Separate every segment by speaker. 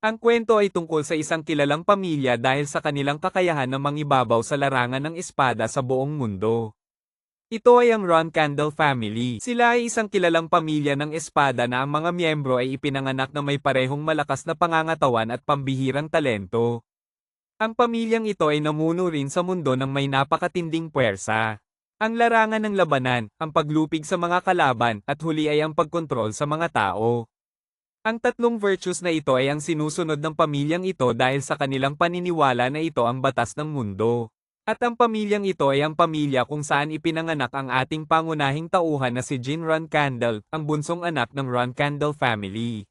Speaker 1: Ang kwento ay tungkol sa isang kilalang pamilya dahil sa kanilang kakayahan na mangibabaw sa larangan ng espada sa buong mundo. Ito ay ang Ron Candle family. Sila ay isang kilalang pamilya ng espada na ang mga miyembro ay ipinanganak na may parehong malakas na pangangatawan at pambihirang talento. Ang pamilyang ito ay namuno rin sa mundo ng may napakatinding puwersa. Ang larangan ng labanan, ang paglupig sa mga kalaban, at huli ay ang pagkontrol sa mga tao. Ang tatlong virtues na ito ay ang sinusunod ng pamilyang ito dahil sa kanilang paniniwala na ito ang batas ng mundo. At ang pamilyang ito ay ang pamilya kung saan ipinanganak ang ating pangunahing tauhan na si Jean Ron Candle, ang bunsong anak ng Ron Candle family.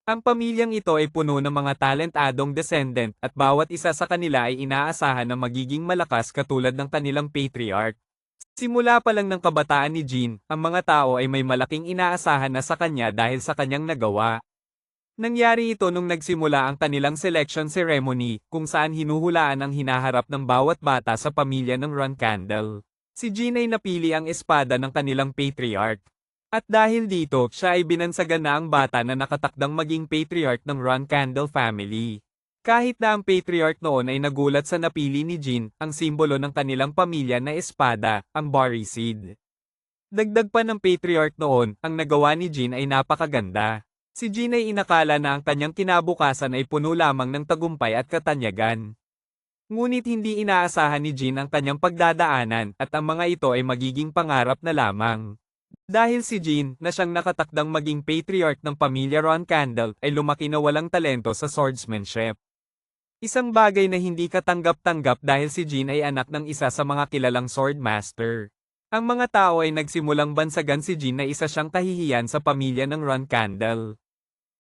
Speaker 1: Ang pamilyang ito ay puno ng mga talentadong descendant at bawat isa sa kanila ay inaasahan na magiging malakas katulad ng kanilang patriarch. Simula pa lang ng kabataan ni Jean, ang mga tao ay may malaking inaasahan na sa kanya dahil sa kanyang nagawa. Nangyari ito nung nagsimula ang kanilang selection ceremony, kung saan hinuhulaan ang hinaharap ng bawat bata sa pamilya ng Ron Candle. Si Jean ay napili ang espada ng kanilang patriarch. At dahil dito, siya ay binansagan na ang bata na nakatakdang maging patriarch ng Ron Candle family. Kahit na ang patriarch noon ay nagulat sa napili ni Jean, ang simbolo ng kanilang pamilya na espada, ang Barry Seed. Dagdag pa ng patriarch noon, ang nagawa ni Jean ay napakaganda. Si Jean ay inakala na ang kanyang kinabukasan ay puno lamang ng tagumpay at katanyagan. Ngunit hindi inaasahan ni Jean ang kanyang pagdadaanan at ang mga ito ay magiging pangarap na lamang. Dahil si Jean, na siyang nakatakdang maging patriarch ng pamilya Ron Candle, ay lumaki na walang talento sa swordsmanship. Isang bagay na hindi katanggap-tanggap dahil si Jean ay anak ng isa sa mga kilalang swordmaster. Ang mga tao ay nagsimulang bansagan si Jean na isa siyang kahihiyan sa pamilya ng Ron Candle.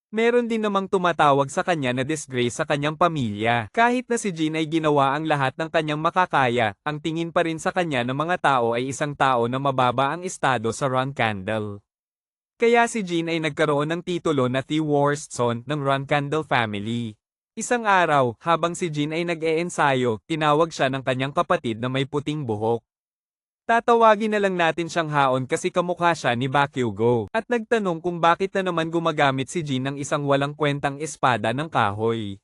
Speaker 1: Meron din namang tumatawag sa kanya na disgrace sa kanyang pamilya. Kahit na si Jean ay ginawa ang lahat ng kanyang makakaya, ang tingin pa rin sa kanya ng mga tao ay isang tao na mababa ang estado sa Ron Candle. Kaya si Jean ay nagkaroon ng titulo na The Worst Son ng Ron Candle family. Isang araw, habang si Jean ay nag-eensayo, tinawag siya ng kanyang kapatid na may puting buhok. Tatawagin na lang natin siyang Haon kasi kamukha siya ni Bakugo. At nagtanong kung bakit na naman gumagamit si Jean ng isang walang kwentang espada ng kahoy.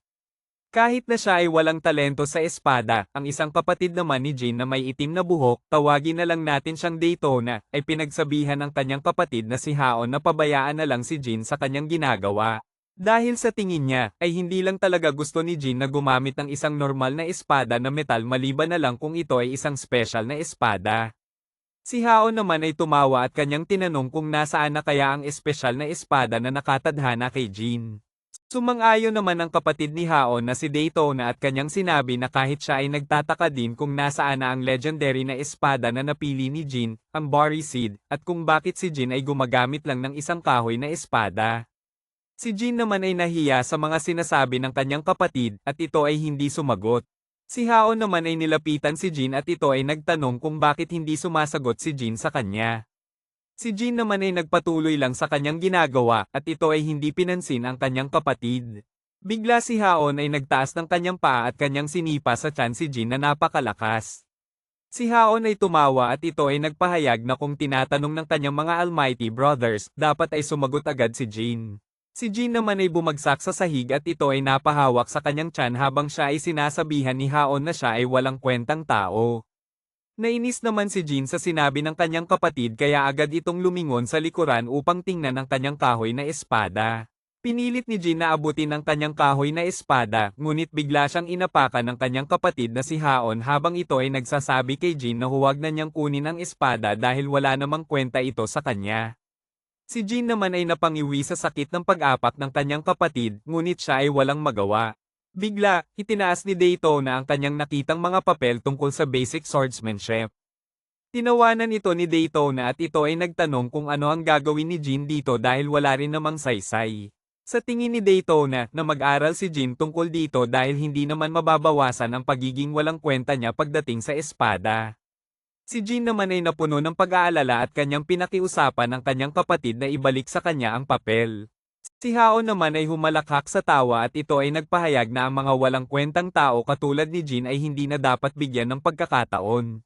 Speaker 1: Kahit na siya ay walang talento sa espada, ang isang kapatid naman ni Jean na may itim na buhok, tawagin na lang natin siyang Daytona, ay pinagsabihan ng kanyang kapatid na si Haon na pabayaan na lang si Jean sa kanyang ginagawa. Dahil sa tingin niya, ay hindi lang talaga gusto ni Jean na gumamit ng isang normal na espada na metal maliban na lang kung ito ay isang special na espada. Si Haon naman ay tumawa at kanyang tinanong kung nasaan na kaya ang espesyal na espada na nakatadhana kay Jean. Sumang-ayon naman ang kapatid ni Haon na si Daytona at kanyang sinabi na kahit siya ay nagtataka din kung nasaan na ang legendary na espada na napili ni Jean, ang Barry Seed, at kung bakit si Jean ay gumagamit lang ng isang kahoy na espada. Si Jean naman ay nahiya sa mga sinasabi ng kanyang kapatid at ito ay hindi sumagot. Si Haon naman ay nilapitan si Jean at ito ay nagtanong kung bakit hindi sumasagot si Jean sa kanya. Si Jean naman ay nagpatuloy lang sa kanyang ginagawa at ito ay hindi pinansin ang kanyang kapatid. Bigla si Haon ay nagtaas ng kanyang paa at kanyang sinipa sa tiyan si Jean na napakalakas. Si Haon ay tumawa at ito ay nagpahayag na kung tinatanong ng kanyang mga Almighty Brothers, dapat ay sumagot agad si Jean. Si Jean naman ay bumagsak sa sahig at ito ay napahawak sa kanyang tiyan habang siya ay sinasabihan ni Haon na siya ay walang kwentang tao. Nainis naman si Jean sa sinabi ng kanyang kapatid kaya agad itong lumingon sa likuran upang tingnan ang kanyang kahoy na espada. Pinilit ni Jean na abutin ang kanyang kahoy na espada, ngunit bigla siyang inapakan ng kanyang kapatid na si Haon habang ito ay nagsasabi kay Jean na huwag na niyang kunin ang espada dahil wala namang kwenta ito sa kanya. Si Jean naman ay napangiwi sa sakit ng pag-apak ng kanyang kapatid, ngunit siya ay walang magawa. Bigla, itinaas ni Daytona ang kanyang nakitang mga papel tungkol sa basic swordsmanship. Tinawanan ito ni Daytona at ito ay nagtanong kung ano ang gagawin ni Jean dito dahil wala rin namang saysay. Sa tingin ni Daytona na mag-aral si Jean tungkol dito dahil hindi naman mababawasan ang pagiging walang kwenta niya pagdating sa espada. Si Jean naman ay napuno ng pag-aalala at kanyang pinakiusapan ng kanyang kapatid na ibalik sa kanya ang papel. Si Haon naman ay humalakhak sa tawa at ito ay nagpahayag na ang mga walang kwentang tao katulad ni Jean ay hindi na dapat bigyan ng pagkakataon.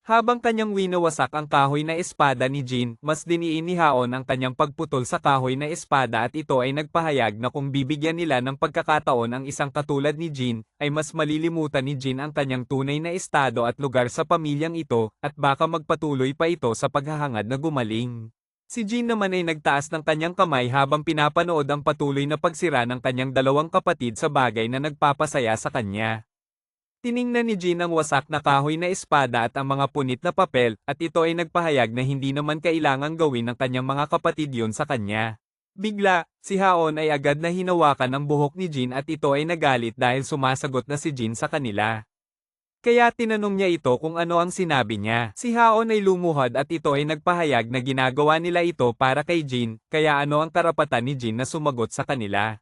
Speaker 1: Habang kanyang winawasak ang kahoy na espada ni Jin, mas diniin ni Haon ang kanyang pagputol sa kahoy na espada at ito ay nagpahayag na kung bibigyan nila ng pagkakataon ang isang katulad ni Jin, ay mas malilimutan ni Jin ang kanyang tunay na estado at lugar sa pamilyang ito, at baka magpatuloy pa ito sa paghahangad na gumaling. Si Jin naman ay nagtaas ng kanyang kamay habang pinapanood ang patuloy na pagsira ng kanyang dalawang kapatid sa bagay na nagpapasaya sa kanya. Tiningnan ni Jin ang wasak na kahoy na espada at ang mga punit na papel, at ito ay nagpahayag na hindi naman kailangang gawin ng kanyang mga kapatid yon sa kanya. Bigla, si Haon ay agad na hinawakan ang buhok ni Jin at ito ay nagalit dahil sumasagot na si Jin sa kanila. Kaya tinanong niya ito kung ano ang sinabi niya. Si Haon ay lumuhod at ito ay nagpahayag na ginagawa nila ito para kay Jin, kaya ano ang karapatan ni Jin na sumagot sa kanila.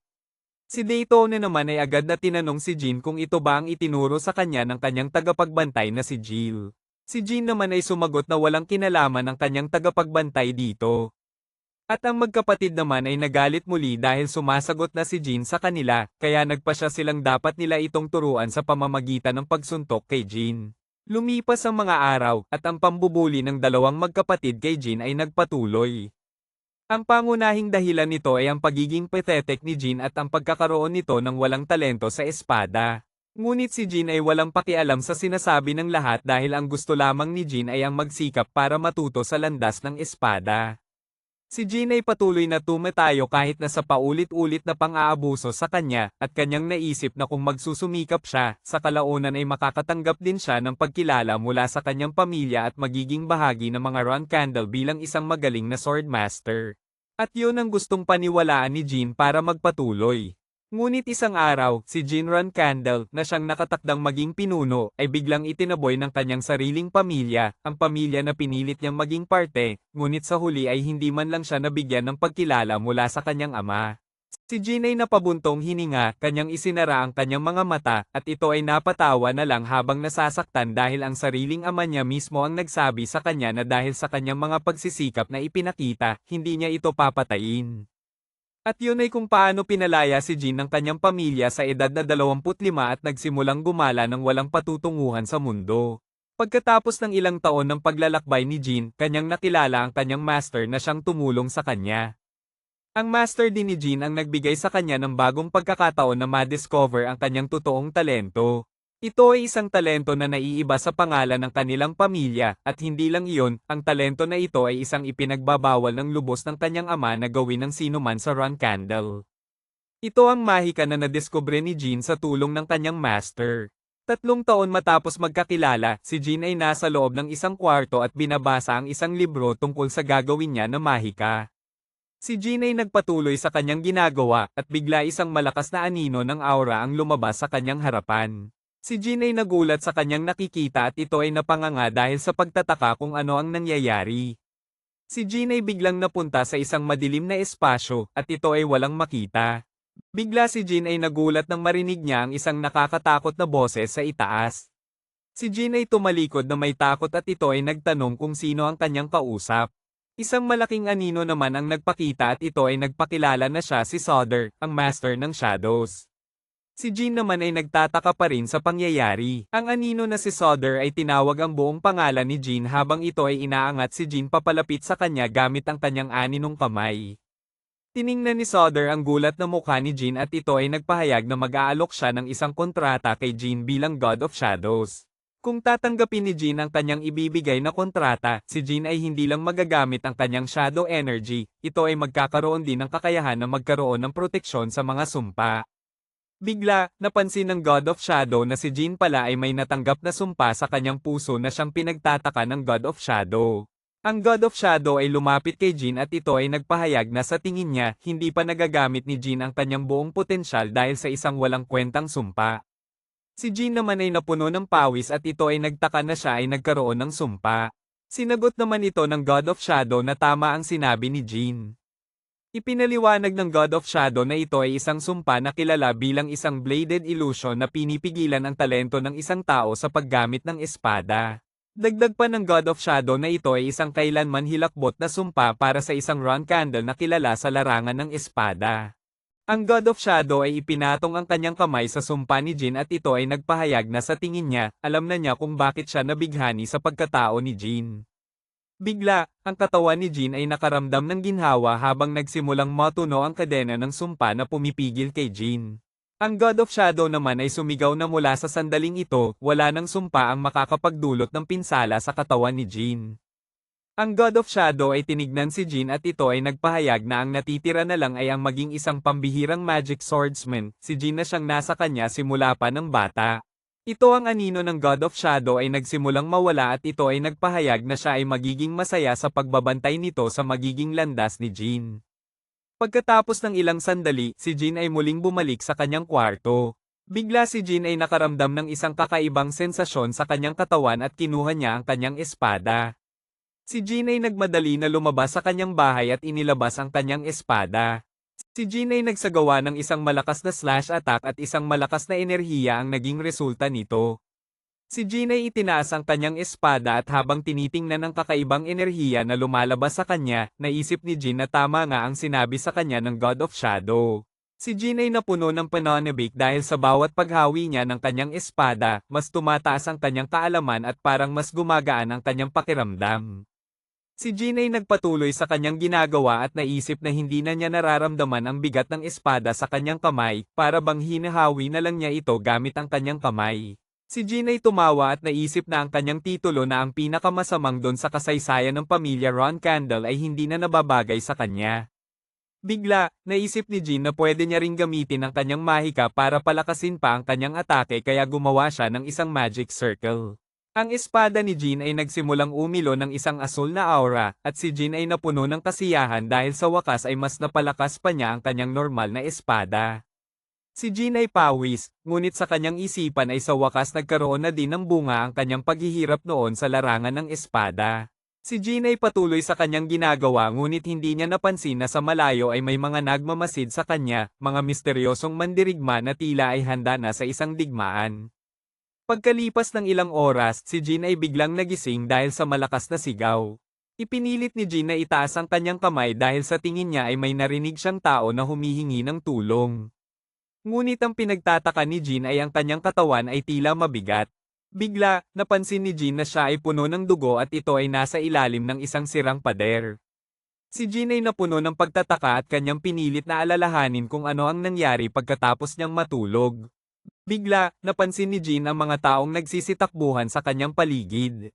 Speaker 1: Si Daytona naman ay agad na tinanong si Jin kung ito ba ang itinuro sa kanya ng kanyang tagapagbantay na si Jill. Si Jin naman ay sumagot na walang kinalaman ng kanyang tagapagbantay dito. At ang magkapatid naman ay nagalit muli dahil sumasagot na si Jin sa kanila, kaya nagpasya silang dapat nila itong turuan sa pamamagitan ng pagsuntok kay Jin. Lumipas ang mga araw, at ang pambubuli ng dalawang magkapatid kay Jin ay nagpatuloy. Ang pangunahing dahilan nito ay ang pagiging pathetic ni Jin at ang pagkakaroon nito ng walang talento sa espada. Ngunit si Jin ay walang pakialam sa sinasabi ng lahat dahil ang gusto lamang ni Jin ay ang magsikap para matuto sa landas ng espada. Si Jin ay patuloy na tumatayo kahit na sa paulit-ulit na pang-aabuso sa kanya, at kanyang naisip na kung magsusumikap siya, sa kalaunan ay makakatanggap din siya ng pagkilala mula sa kanyang pamilya at magiging bahagi ng mga Ron Candle bilang isang magaling na swordmaster. At yun ang gustong paniwalaan ni Jin para magpatuloy. Ngunit isang araw, si Jin Ron Candle, na siyang nakatakdang maging pinuno, ay biglang itinaboy ng kanyang sariling pamilya, ang pamilya na pinilit niyang maging parte, ngunit sa huli ay hindi man lang siya nabigyan ng pagkilala mula sa kanyang ama. Si Jin ay napabuntong hininga, kanyang isinara ang kanyang mga mata, at ito ay napatawa na lang habang nasasaktan dahil ang sariling ama niya mismo ang nagsabi sa kanya na dahil sa kanyang mga pagsisikap na ipinakita, hindi niya ito papatayin. At yun ay kung paano pinalaya si Jin ng kanyang pamilya sa edad na 25 at nagsimulang gumala ng walang patutunguhan sa mundo. Pagkatapos ng ilang taon ng paglalakbay ni Jin, kanyang nakilala ang kanyang master na siyang tumulong sa kanya. Ang master din ni Jin ang nagbigay sa kanya ng bagong pagkakataon na ma-discover ang kanyang totoong talento. Ito ay isang talento na naiiba sa pangalan ng kanilang pamilya, at hindi lang iyon, ang talento na ito ay isang ipinagbabawal ng lubos ng kanyang ama na gawin ng sinuman sa Ron Candle. Ito ang mahika na nadiskubre ni Jin sa tulong ng kanyang master. 3 taon matapos magkakilala, si Jin ay nasa loob ng isang kwarto at binabasa ang isang libro tungkol sa gagawin niya na mahika. Si Jin ay nagpatuloy sa kanyang ginagawa, at bigla isang malakas na anino ng aura ang lumabas sa kanyang harapan. Si Jin ay nagulat sa kanyang nakikita at ito ay napanganga dahil sa pagtataka kung ano ang nangyayari. Si Jin ay biglang napunta sa isang madilim na espasyo, at ito ay walang makita. Bigla si Jin ay nagulat nang marinig niya ang isang nakakatakot na boses sa itaas. Si Jin ay tumalikod na may takot at ito ay nagtanong kung sino ang kanyang kausap. Isang malaking anino naman ang nagpakita at ito ay nagpakilala na siya si Sodder, ang master ng shadows. Si Jin naman ay nagtataka pa rin sa pangyayari. Ang anino na si Sodder ay tinawag ang buong pangalan ni Jin habang ito ay inaangat si Jin papalapit sa kanya gamit ang kanyang aninong kamay. Tiningnan ni Sodder ang gulat na mukha ni Jin at ito ay nagpahayag na mag-aalok siya ng isang kontrata kay Jin bilang God of Shadows. Kung tatanggapin ni Jin ang kanyang ibibigay na kontrata, si Jin ay hindi lang magagamit ang kanyang shadow energy, ito ay magkakaroon din ng kakayahan na magkaroon ng proteksyon sa mga sumpa. Bigla, napansin ng God of Shadow na si Jin pala ay may natanggap na sumpa sa kanyang puso na siyang pinagtataka ng God of Shadow. Ang God of Shadow ay lumapit kay Jin at ito ay nagpahayag na sa tingin niya, hindi pa nagagamit ni Jin ang kanyang buong potensyal dahil sa isang walang kwentang sumpa. Si Jin naman ay napuno ng pawis at ito ay nagtaka na siya ay nagkaroon ng sumpa. Sinagot naman ito ng God of Shadow na tama ang sinabi ni Jin. Ipinaliwanag ng God of Shadow na ito ay isang sumpa na kilala bilang isang bladed illusion na pinipigilan ang talento ng isang tao sa paggamit ng espada. Dagdag pa ng God of Shadow na ito ay isang kailanman hilakbot na sumpa para sa isang Ron Candle na kilala sa larangan ng espada. Ang God of Shadow ay ipinatong ang kanyang kamay sa sumpa ni Jin at ito ay nagpahayag na sa tingin niya, alam na niya kung bakit siya nabighani sa pagkatao ni Jin. Bigla, ang katawan ni Jin ay nakaramdam ng ginhawa habang nagsimulang matuno ang kadena ng sumpa na pumipigil kay Jin. Ang God of Shadow naman ay sumigaw na mula sa sandaling ito, wala ng sumpa ang makakapagdulot ng pinsala sa katawan ni Jin. Ang God of Shadow ay tinignan si Jin at ito ay nagpahayag na ang natitira na lang ay ang maging isang pambihirang magic swordsman, si Jin na siyang nasa kanya simula pa ng bata. Ito ang anino ng God of Shadow ay nagsimulang mawala at ito ay nagpahayag na siya ay magiging masaya sa pagbabantay nito sa magiging landas ni Jin. Pagkatapos ng ilang sandali, si Jin ay muling bumalik sa kanyang kwarto. Bigla si Jin ay nakaramdam ng isang kakaibang sensasyon sa kanyang katawan at kinuha niya ang kanyang espada. Si Jin ay nagmadali na lumabas sa kanyang bahay at inilabas ang kanyang espada. Si Jin ay nagsagawa ng isang malakas na slash attack at isang malakas na enerhiya ang naging resulta nito. Si Jin ay itinaas ang kanyang espada at habang tinitingnan ang kakaibang enerhiya na lumalabas sa kanya, naisip ni Jin na tama nga ang sinabi sa kanya ng God of Shadow. Si Jin ay napuno ng pananabik dahil sa bawat paghawi niya ng kanyang espada, mas tumataas ang kanyang kaalaman at parang mas gumagaan ang kanyang pakiramdam. Si Jin ay nagpatuloy sa kanyang ginagawa at naisip na hindi na niya nararamdaman ang bigat ng espada sa kanyang kamay, para bang hinahawi na lang niya ito gamit ang kanyang kamay. Si Jin ay tumawa at naisip na ang kanyang titulo na ang pinakamasamang doon sa kasaysayan ng pamilya Ron Candle ay hindi na nababagay sa kanya. Bigla, naisip ni Jin na pwede niya ring gamitin ang kanyang mahika para palakasin pa ang kanyang atake kaya gumawa siya ng isang magic circle. Ang espada ni Jin ay nagsimulang umilo ng isang asul na aura, at si Jin ay napuno ng kasiyahan dahil sa wakas ay mas napalakas pa niya ang kanyang normal na espada. Si Jin ay pawis, ngunit sa kanyang isipan ay sa wakas nagkaroon na din ng bunga ang kanyang paghihirap noon sa larangan ng espada. Si Jin ay patuloy sa kanyang ginagawa ngunit hindi niya napansin na sa malayo ay may mga nagmamasid sa kanya, mga misteryosong mandirigma na tila ay handa na sa isang digmaan. Pagkalipas ng ilang oras, si Jin ay biglang nagising dahil sa malakas na sigaw. Ipinilit ni Jin na itaas ang kanyang kamay dahil sa tingin niya ay may narinig siyang tao na humihingi ng tulong. Ngunit ang pinagtataka ni Jin ay ang kanyang katawan ay tila mabigat. Bigla, napansin ni Jin na siya ay puno ng dugo at ito ay nasa ilalim ng isang sirang pader. Si Jin ay napuno ng pagtataka at kanyang pinilit na alalahanin kung ano ang nangyari pagkatapos niyang matulog. Bigla, napansin ni Jin ang mga taong nagsisitakbuhan sa kanyang paligid.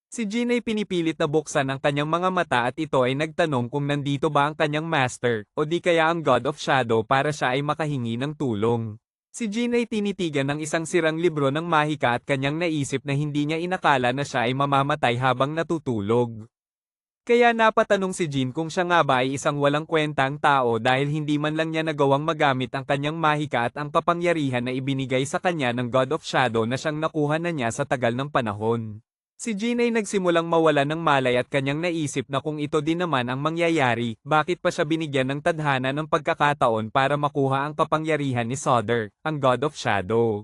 Speaker 1: Si Jin ay pinipilit na buksan ang kanyang mga mata at ito ay nagtanong kung nandito ba ang kanyang master, o di kaya ang God of Shadow para siya ay makahingi ng tulong. Si Jin ay tinitigan ng isang sirang libro ng mahika at kanyang naisip na hindi niya inakala na siya ay mamamatay habang natutulog. Kaya napatanong si Jin kung siya nga ba ay isang walang kwentang tao dahil hindi man lang niya nagawang magamit ang kanyang mahika at ang kapangyarihan na ibinigay sa kanya ng God of Shadow na siyang nakuha na niya sa tagal ng panahon. Si Jin ay nagsimulang mawala ng malay at kanyang naisip na kung ito din naman ang mangyayari, bakit pa siya binigyan ng tadhana ng pagkakataon para makuha ang kapangyarihan ni Sodder, ang God of Shadow.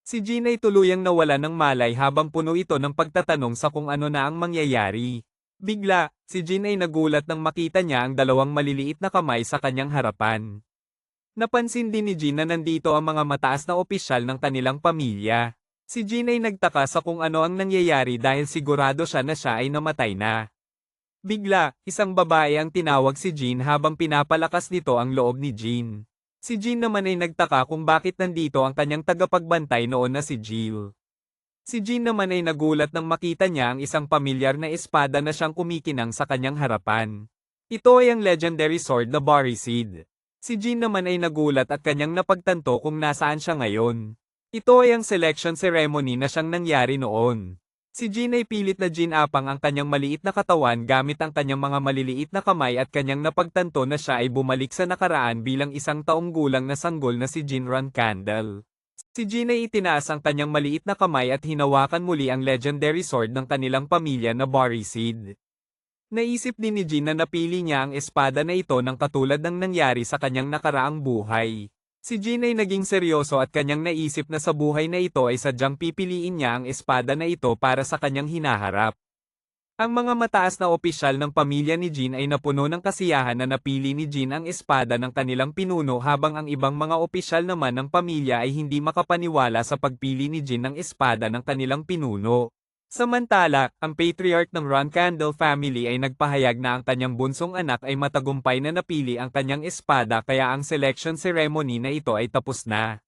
Speaker 1: Si Jin ay tuluyang nawala ng malay habang puno ito ng pagtatanong sa kung ano na ang mangyayari. Bigla, si Jin ay nagulat nang makita niya ang dalawang maliliit na kamay sa kanyang harapan. Napansin din ni Jin na nandito ang mga mataas na opisyal ng kanilang pamilya. Si Jin ay nagtaka sa kung ano ang nangyayari dahil sigurado siya na siya ay namatay na. Bigla, isang babae ang tinawag si Jin habang pinapalakas nito ang loob ni Jin. Si Jin naman ay nagtaka kung bakit nandito ang kanyang tagapagbantay noon na si Jill. Si Jin naman ay nagulat nang makita niya ang isang pamilyar na espada na siyang kumikinang sa kanyang harapan. Ito ay ang legendary sword na Barisid. Si Jin naman ay nagulat at kanyang napagtanto kung nasaan siya ngayon. Ito ay ang selection ceremony na siyang nangyari noon. Si Jin ay pilit na ginapang ang kanyang maliit na katawan gamit ang kanyang mga maliliit na kamay at kanyang napagtanto na siya ay bumalik sa nakaraan bilang isang taong gulang na sanggol na si Jinran Candle. Si Jin ay itinaas ang kanyang maliit na kamay at hinawakan muli ang legendary sword ng kanilang pamilya na Barisid. Naisip din ni Jin na napili niya ang espada na ito ng katulad ng nangyari sa kanyang nakaraang buhay. Si Jin ay naging seryoso at kanyang naisip na sa buhay na ito ay sadyang pipiliin niya ang espada na ito para sa kanyang hinaharap. Ang mga mataas na opisyal ng pamilya ni Jin ay napuno ng kasiyahan na napili ni Jin ang espada ng kanilang pinuno habang ang ibang mga opisyal naman ng pamilya ay hindi makapaniwala sa pagpili ni Jin ng espada ng kanilang pinuno. Samantala, ang patriarch ng Roncandle family ay nagpahayag na ang kanyang bunsong anak ay matagumpay na napili ang kanyang espada kaya ang selection ceremony na ito ay tapos na.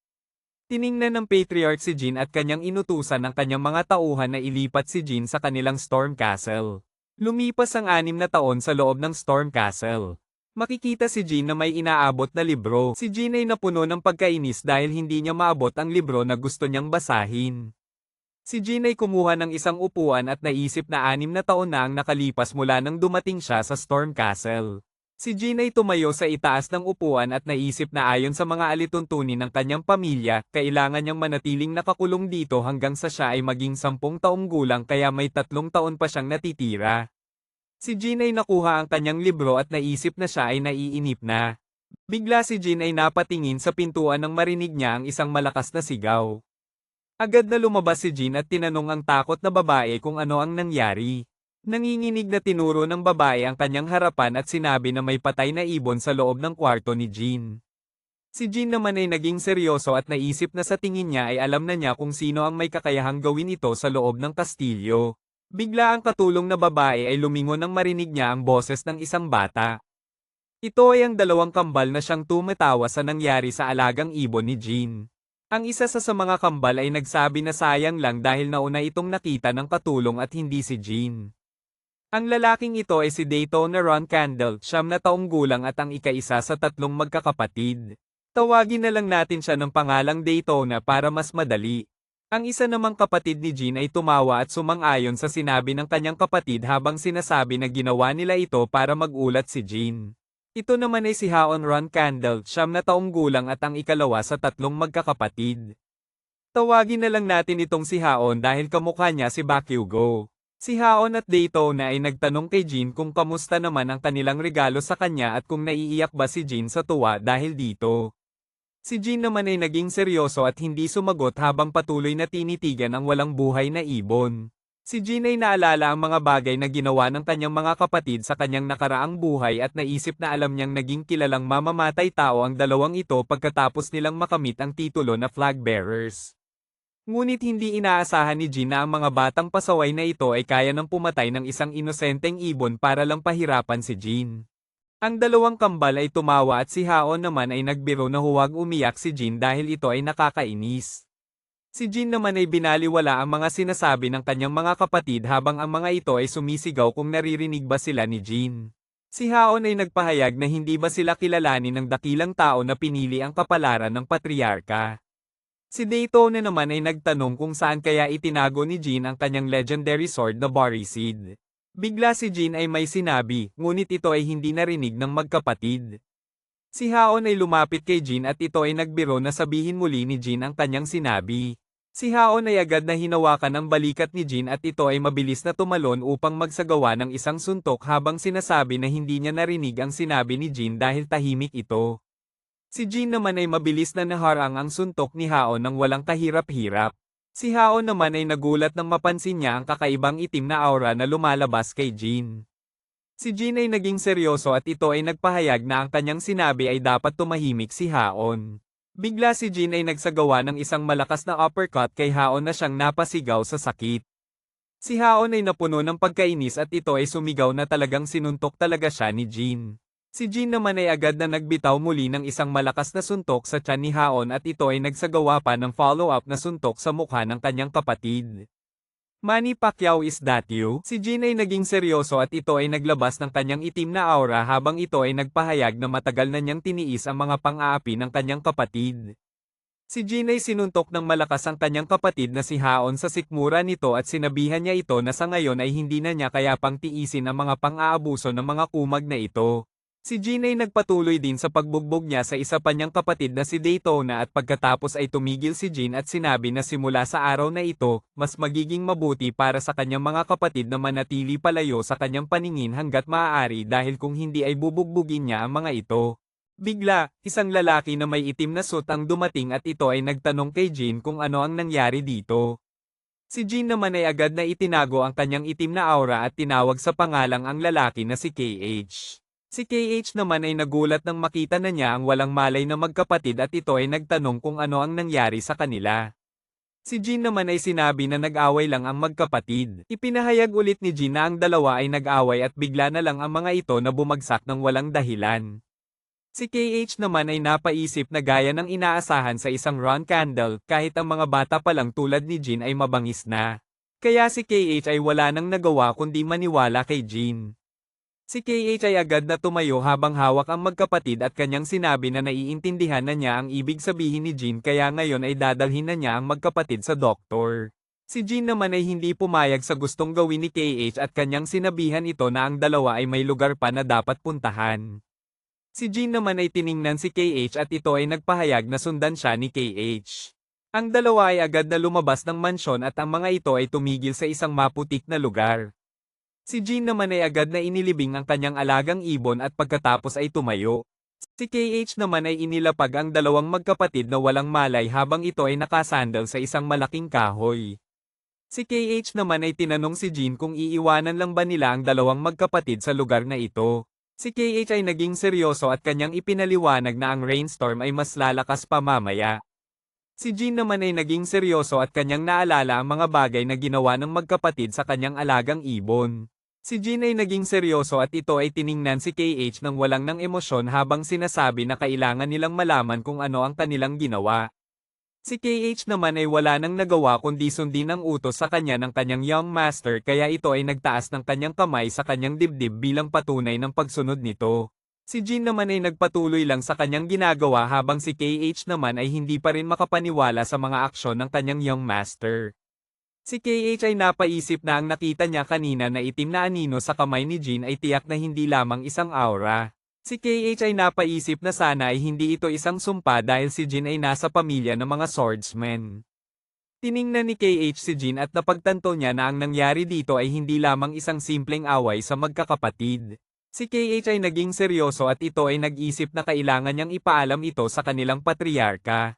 Speaker 1: Tiningnan ng patriarch si Jin at kanyang inutusan ng kanyang mga tauhan na ilipat si Jin sa kanilang Storm Castle. Lumipas ang 6 na taon sa loob ng Storm Castle. Makikita si Jin na may inaabot na libro. Si Jin ay napuno ng pagkainis dahil hindi niya maabot ang libro na gusto niyang basahin. Si Jin ay kumuha ng isang upuan at naisip na 6 na taon na ang nakalipas mula nang dumating siya sa Storm Castle. Si Jin ay tumayo sa itaas ng upuan at naisip na ayon sa mga alituntunin ng kanyang pamilya, kailangan niyang manatiling nakakulong dito hanggang sa siya ay maging 10 taong gulang kaya may 3 taon pa siyang natitira. Si Jin ay nakuha ang kanyang libro at naisip na siya ay naiinip na. Bigla si Jin ay napatingin sa pintuan nang marinig niya ang isang malakas na sigaw. Agad na lumabas si Jin at tinanong ang takot na babae kung ano ang nangyari. Nanginginig na tinuro ng babae ang kanyang harapan at sinabi na may patay na ibon sa loob ng kwarto ni Jin. Si Jin naman ay naging seryoso at naisip na sa tingin niya ay alam na niya kung sino ang may kakayahang gawin ito sa loob ng kastilyo. Bigla ang katulong na babae ay lumingon nang marinig niya ang boses ng isang bata. Ito ay ang 2 kambal na siyang tumatawa sa nangyari sa alagang ibon ni Jin. Ang isa sa mga kambal ay nagsabi na sayang lang dahil nauna itong nakita ng katulong at hindi si Jin. Ang lalaking ito ay si Daytona Roncandle, 9 na taong gulang at ang ika-isa sa 3 magkakapatid. Tawagin na lang natin siya ng pangalang Daytona para mas madali. Ang isa namang kapatid ni Jin ay tumawa at sumang-ayon sa sinabi ng kanyang kapatid habang sinasabi na ginawa nila ito para magulat si Jin. Ito naman ay si Haon Roncandle, 9 na taong gulang at ang ikalawa sa 3 magkakapatid. Tawagin na lang natin itong si Haon dahil kamukha niya si Bakugo. Si Haon at Daytona ay nagtanong kay Jin kung kamusta naman ang kanilang regalo sa kanya at kung naiiyak ba si Jin sa tuwa dahil dito. Si Jin naman ay naging seryoso at hindi sumagot habang patuloy na tinitigan ang walang buhay na ibon. Si Jin ay naalala ang mga bagay na ginawa ng kanyang mga kapatid sa kanyang nakaraang buhay at naisip na alam niyang naging kilalang mamamatay tao ang dalawang ito pagkatapos nilang makamit ang titulo na flag bearers. Ngunit hindi inaasahan ni Jin na ang mga batang pasaway na ito ay kaya nang pumatay ng isang inosenteng ibon para lang pahirapan si Jin. Ang 2 kambal ay tumawa at si Haon naman ay nagbiro na huwag umiyak si Jin dahil ito ay nakakainis. Si Jin naman ay binaliwala ang mga sinasabi ng kanyang mga kapatid habang ang mga ito ay sumisigaw kung naririnig ba sila ni Jin. Si Haon ay nagpahayag na hindi ba sila kilalanin ng dakilang tao na pinili ang kapalaran ng patriarka. Si Daytona naman ay nagtanong kung saan kaya itinago ni Jin ang kanyang legendary sword na Barisid. Bigla si Jin ay may sinabi, ngunit ito ay hindi narinig ng magkapatid. Si Haon ay lumapit kay Jin at ito ay nagbiro na sabihin muli ni Jin ang kanyang sinabi. Si Haon ay agad na hinawakan ang balikat ni Jin at ito ay mabilis na tumalon upang magsagawa ng isang suntok habang sinasabi na hindi niya narinig ang sinabi ni Jin dahil tahimik ito. Si Jin naman ay mabilis na naharang ang suntok ni Haon nang walang kahirap-hirap. Si Haon naman ay nagulat nang mapansin niya ang kakaibang itim na aura na lumalabas kay Jin. Si Jin ay naging seryoso at ito ay nagpahayag na ang kanyang sinabi ay dapat tumahimik si Haon. Bigla si Jin ay nagsagawa ng isang malakas na uppercut kay Haon na siyang napasigaw sa sakit. Si Haon ay napuno ng pagkainis at ito ay sumigaw na talagang sinuntok talaga siya ni Jin. Si Jin naman ay agad na nagbitaw muli ng isang malakas na suntok sa tiyan ni Haon at ito ay nagsagawa pa ng follow-up na suntok sa mukha ng kanyang kapatid. Manny Pacquiao, is that you? Si Jin ay naging seryoso at ito ay naglabas ng kanyang itim na aura habang ito ay nagpahayag na matagal na niyang tiniis ang mga pang-aapi ng kanyang kapatid. Si Jin ay sinuntok ng malakas ang kanyang kapatid na si Haon sa sikmura nito at sinabihan niya ito na sa ngayon ay hindi na niya kaya pang tiisin ang mga pang-aabuso ng mga kumag na ito. Si Jin ay nagpatuloy din sa pagbugbog niya sa isa pa niyang kapatid na si Daytona at pagkatapos ay tumigil si Jin at sinabi na simula sa araw na ito, mas magiging mabuti para sa kanyang mga kapatid na manatili palayo sa kanyang paningin hanggat maaari dahil kung hindi ay bubugbugin niya ang mga ito. Bigla, isang lalaki na may itim na suit ang dumating at ito ay nagtanong kay Jin kung ano ang nangyari dito. Si Jean naman ay agad na itinago ang kanyang itim na aura at tinawag sa pangalang ang lalaki na si KH. Si KH naman ay nagulat nang makita na niya ang walang malay na magkapatid at ito ay nagtanong kung ano ang nangyari sa kanila. Si Jean naman ay sinabi na nag-away lang ang magkapatid. Ipinahayag ulit ni Jean na ang dalawa ay nag-away at bigla na lang ang mga ito na bumagsak ng walang dahilan. Si KH naman ay napaisip na gaya ng inaasahan sa isang Ron Candle kahit ang mga bata pa lang tulad ni Jean ay mabangis na. Kaya si KH ay wala nang nagawa kundi maniwala kay Jean. Si KH ay agad na tumayo habang hawak ang magkapatid at kanyang sinabi na naiintindihan na niya ang ibig sabihin ni Jean kaya ngayon ay dadalhin na niya ang magkapatid sa doktor. Si Jean naman ay hindi pumayag sa gustong gawin ni KH at kanyang sinabihan ito na ang dalawa ay may lugar pa na dapat puntahan. Si Jean naman ay tiningnan si KH at ito ay nagpahayag na sundan siya ni KH. Ang dalawa ay agad na lumabas ng mansyon at ang mga ito ay tumigil sa isang maputik na lugar. Si Jean naman ay agad na inilibing ang kanyang alagang ibon at pagkatapos ay tumayo. Si KH naman ay inilapag ang dalawang magkapatid na walang malay habang ito ay nakasandal sa isang malaking kahoy. Si KH naman ay tinanong si Jean kung iiwanan lang ba nila ang dalawang magkapatid sa lugar na ito. Si KH ay naging seryoso at kanyang ipinaliwanag na ang rainstorm ay mas lalakas pa mamaya. Si Jean naman ay naging seryoso at kanyang naalala ang mga bagay na ginawa ng magkapatid sa kanyang alagang ibon. Si Jean ay naging seryoso at ito ay tiningnan si KH nang walang ng emosyon habang sinasabi na kailangan nilang malaman kung ano ang kanilang ginawa. Si KH naman ay wala nang nagawa kundi sundin ang utos sa kanya ng kanyang young master kaya ito ay nagtaas ng kanyang kamay sa kanyang dibdib bilang patunay ng pagsunod nito. Si Jean naman ay nagpatuloy lang sa kanyang ginagawa habang si KH naman ay hindi pa rin makapaniwala sa mga aksyon ng kanyang young master. Si KH ay napaisip na ang nakita niya kanina na itim na anino sa kamay ni Jean ay tiyak na hindi lamang isang aura. Si KH ay napaisip na sana ay hindi ito isang sumpa dahil si Jean ay nasa pamilya ng mga swordsmen. Tiningnan ni KH si Jean at napagtanto niya na ang nangyari dito ay hindi lamang isang simpleng away sa magkakapatid. Si KH ay naging seryoso at ito ay nag-isip na kailangan niyang ipaalam ito sa kanilang patriarka.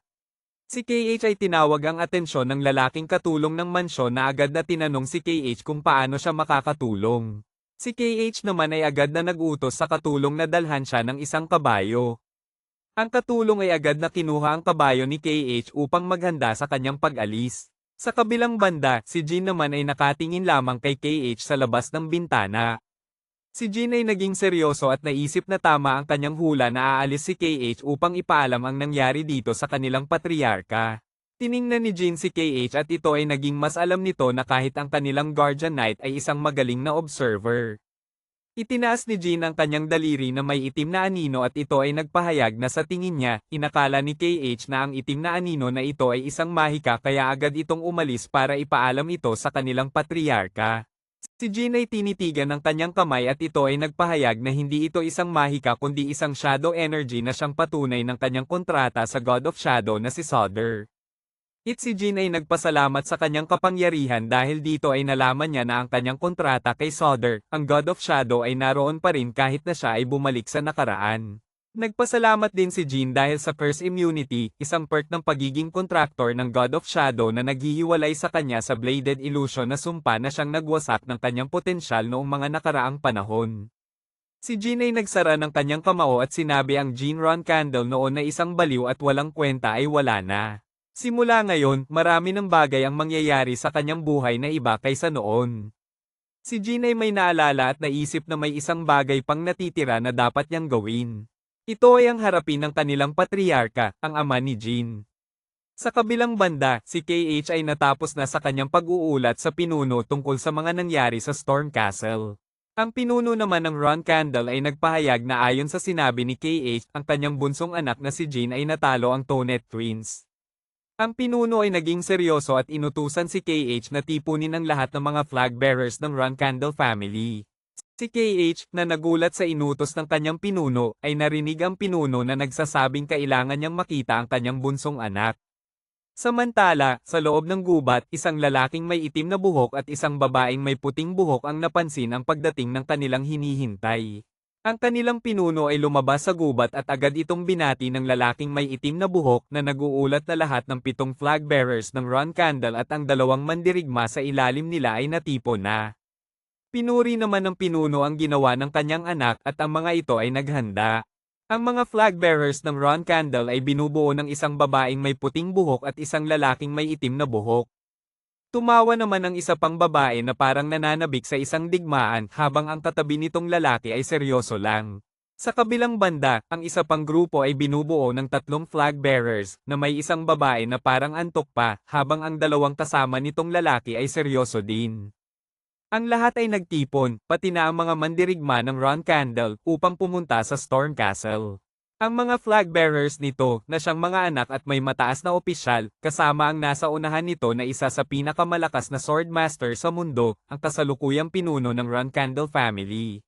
Speaker 1: Si KH ay tinawag ang atensyon ng lalaking katulong ng mansyon na agad na tinanong si KH kung paano siya makakatulong. Si KH naman ay agad na nag-utos sa katulong na dalhan siya ng isang kabayo. Ang katulong ay agad na kinuha ang kabayo ni KH upang maghanda sa kanyang pag-alis. Sa kabilang banda, si Jean naman ay nakatingin lamang kay KH sa labas ng bintana. Si Jean ay naging seryoso at naisip na tama ang kanyang hula na aalis si KH upang ipaalam ang nangyari dito sa kanilang patriarka. Tiningnan ni Jean si KH at ito ay naging mas alam nito na kahit ang kanilang guardian knight ay isang magaling na observer. Itinaas ni Jean ang kanyang daliri na may itim na anino at ito ay nagpahayag na sa tingin niya, inakala ni KH na ang itim na anino na ito ay isang mahika kaya agad itong umalis para ipaalam ito sa kanilang patriarka. Si Jean ay tinitigan ng kanyang kamay at ito ay nagpahayag na hindi ito isang mahika kundi isang shadow energy na siyang patunay ng kanyang kontrata sa God of Shadow na si Sodder. Si Jean ay nagpasalamat sa kanyang kapangyarihan dahil dito ay nalaman niya na ang kanyang kontrata kay Sodder, ang God of Shadow ay naroon pa rin kahit na siya ay bumalik sa nakaraan. Nagpasalamat din si Jean dahil sa Curse Immunity, isang perk ng pagiging contractor ng God of Shadow na naghihiwalay sa kanya sa Bladed Illusion na sumpa na siyang nagwasak ng kanyang potensyal noong mga nakaraang panahon. Si Jean ay nagsara ng kanyang kamao at sinabi ang Jean Ron Candle noon na isang baliw at walang kwenta ay wala na. Simula ngayon, marami ng bagay ang mangyayari sa kanyang buhay na iba kaysa noon. Si Jean ay may naalala at naisip na may isang bagay pang natitira na dapat niyang gawin. Ito ay ang harapin ng kanilang patriarka, ang ama ni Jean. Sa kabilang banda, si KH ay natapos na sa kanyang pag-uulat sa pinuno tungkol sa mga nangyari sa Storm Castle. Ang pinuno naman ng Ron Candle ay nagpahayag na ayon sa sinabi ni KH, ang kanyang bunsong anak na si Jean ay natalo ang Tonet Twins. Ang pinuno ay naging seryoso at inutusan si KH na tipunin ang lahat ng mga flag bearers ng Ron Candle family. Si KH, na nagulat sa inutos ng kanyang pinuno, ay narinig ang pinuno na nagsasabing kailangan niyang makita ang kanyang bunsong anak. Samantala, sa loob ng gubat, isang lalaking may itim na buhok at isang babaeng may puting buhok ang napansin ang pagdating ng kanilang hinihintay. Ang kanilang pinuno ay lumabas sa gubat at agad itong binati ng lalaking may itim na buhok na nag-uulat na lahat ng 7 flag bearers ng Ron Candle at ang 2 mandirigma sa ilalim nila ay natipon na. Pinuri naman ng pinuno ang ginawa ng kanyang anak at ang mga ito ay naghanda. Ang mga flag bearers ng Ron Candle ay binubuo ng isang babaeng may puting buhok at isang lalaking may itim na buhok. Tumawa naman ang isa pang babae na parang nananabik sa isang digmaan habang ang katabi nitong lalaki ay seryoso lang. Sa kabilang banda, ang isa pang grupo ay binubuo ng 3 flag bearers na may isang babae na parang antok pa habang ang 2 kasama nitong lalaki ay seryoso din. Ang lahat ay nagtipon, pati na ang mga mandirigma ng Ron Candle, upang pumunta sa Storm Castle. Ang mga flag bearers nito, na siyang mga anak at may mataas na opisyal, kasama ang nasa unahan nito na isa sa pinakamalakas na swordmaster sa mundo, ang kasalukuyang pinuno ng Ron Candle family.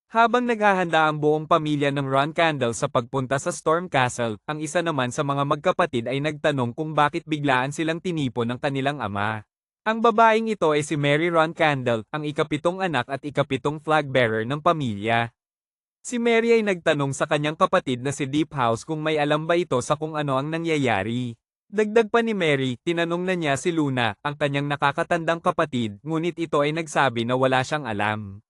Speaker 1: Habang naghahanda ang buong pamilya ng Ron Candle sa pagpunta sa Storm Castle, ang isa naman sa mga magkapatid ay nagtanong kung bakit biglaan silang tinipon ng kanilang ama. Ang babaeng ito ay si Mary Ron Candle, ang ika-7 anak at ika-7 flag bearer ng pamilya. Si Mary ay nagtanong sa kanyang kapatid na si Deep House kung may alam ba ito sa kung ano ang nangyayari. Dagdag pa ni Mary, tinanong na niya si Luna, ang kanyang nakakatandang kapatid, ngunit ito ay nagsabi na wala siyang alam.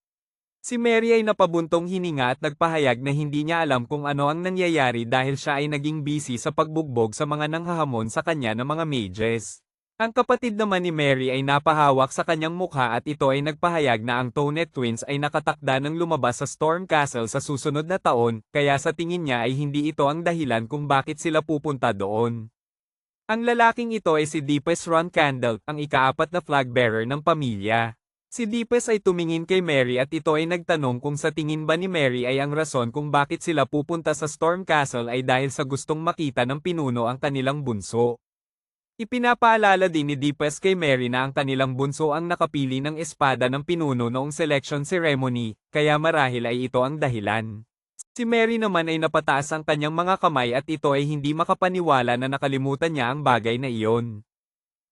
Speaker 1: Si Mary ay napabuntong hininga at nagpahayag na hindi niya alam kung ano ang nangyayari dahil siya ay naging busy sa pagbugbog sa mga nanghahamon sa kanya ng mga mages. Ang kapatid naman ni Mary ay napahawak sa kanyang mukha at ito ay nagpahayag na ang Tonet Twins ay nakatakda ng lumabas sa Storm Castle sa susunod na taon, kaya sa tingin niya ay hindi ito ang dahilan kung bakit sila pupunta doon. Ang lalaking ito ay si Deepest Ron Candle, ang ika-4 na flag bearer ng pamilya. Si Deepest ay tumingin kay Mary at ito ay nagtanong kung sa tingin ba ni Mary ay ang rason kung bakit sila pupunta sa Storm Castle ay dahil sa gustong makita ng pinuno ang kanilang bunso. Ipinapaalala din ni Deepest kay Mary na ang kanilang bunso ang nakapili ng espada ng pinuno noong selection ceremony, kaya marahil ay ito ang dahilan. Si Mary naman ay napataas ang kanyang mga kamay at ito ay hindi makapaniwala na nakalimutan niya ang bagay na iyon.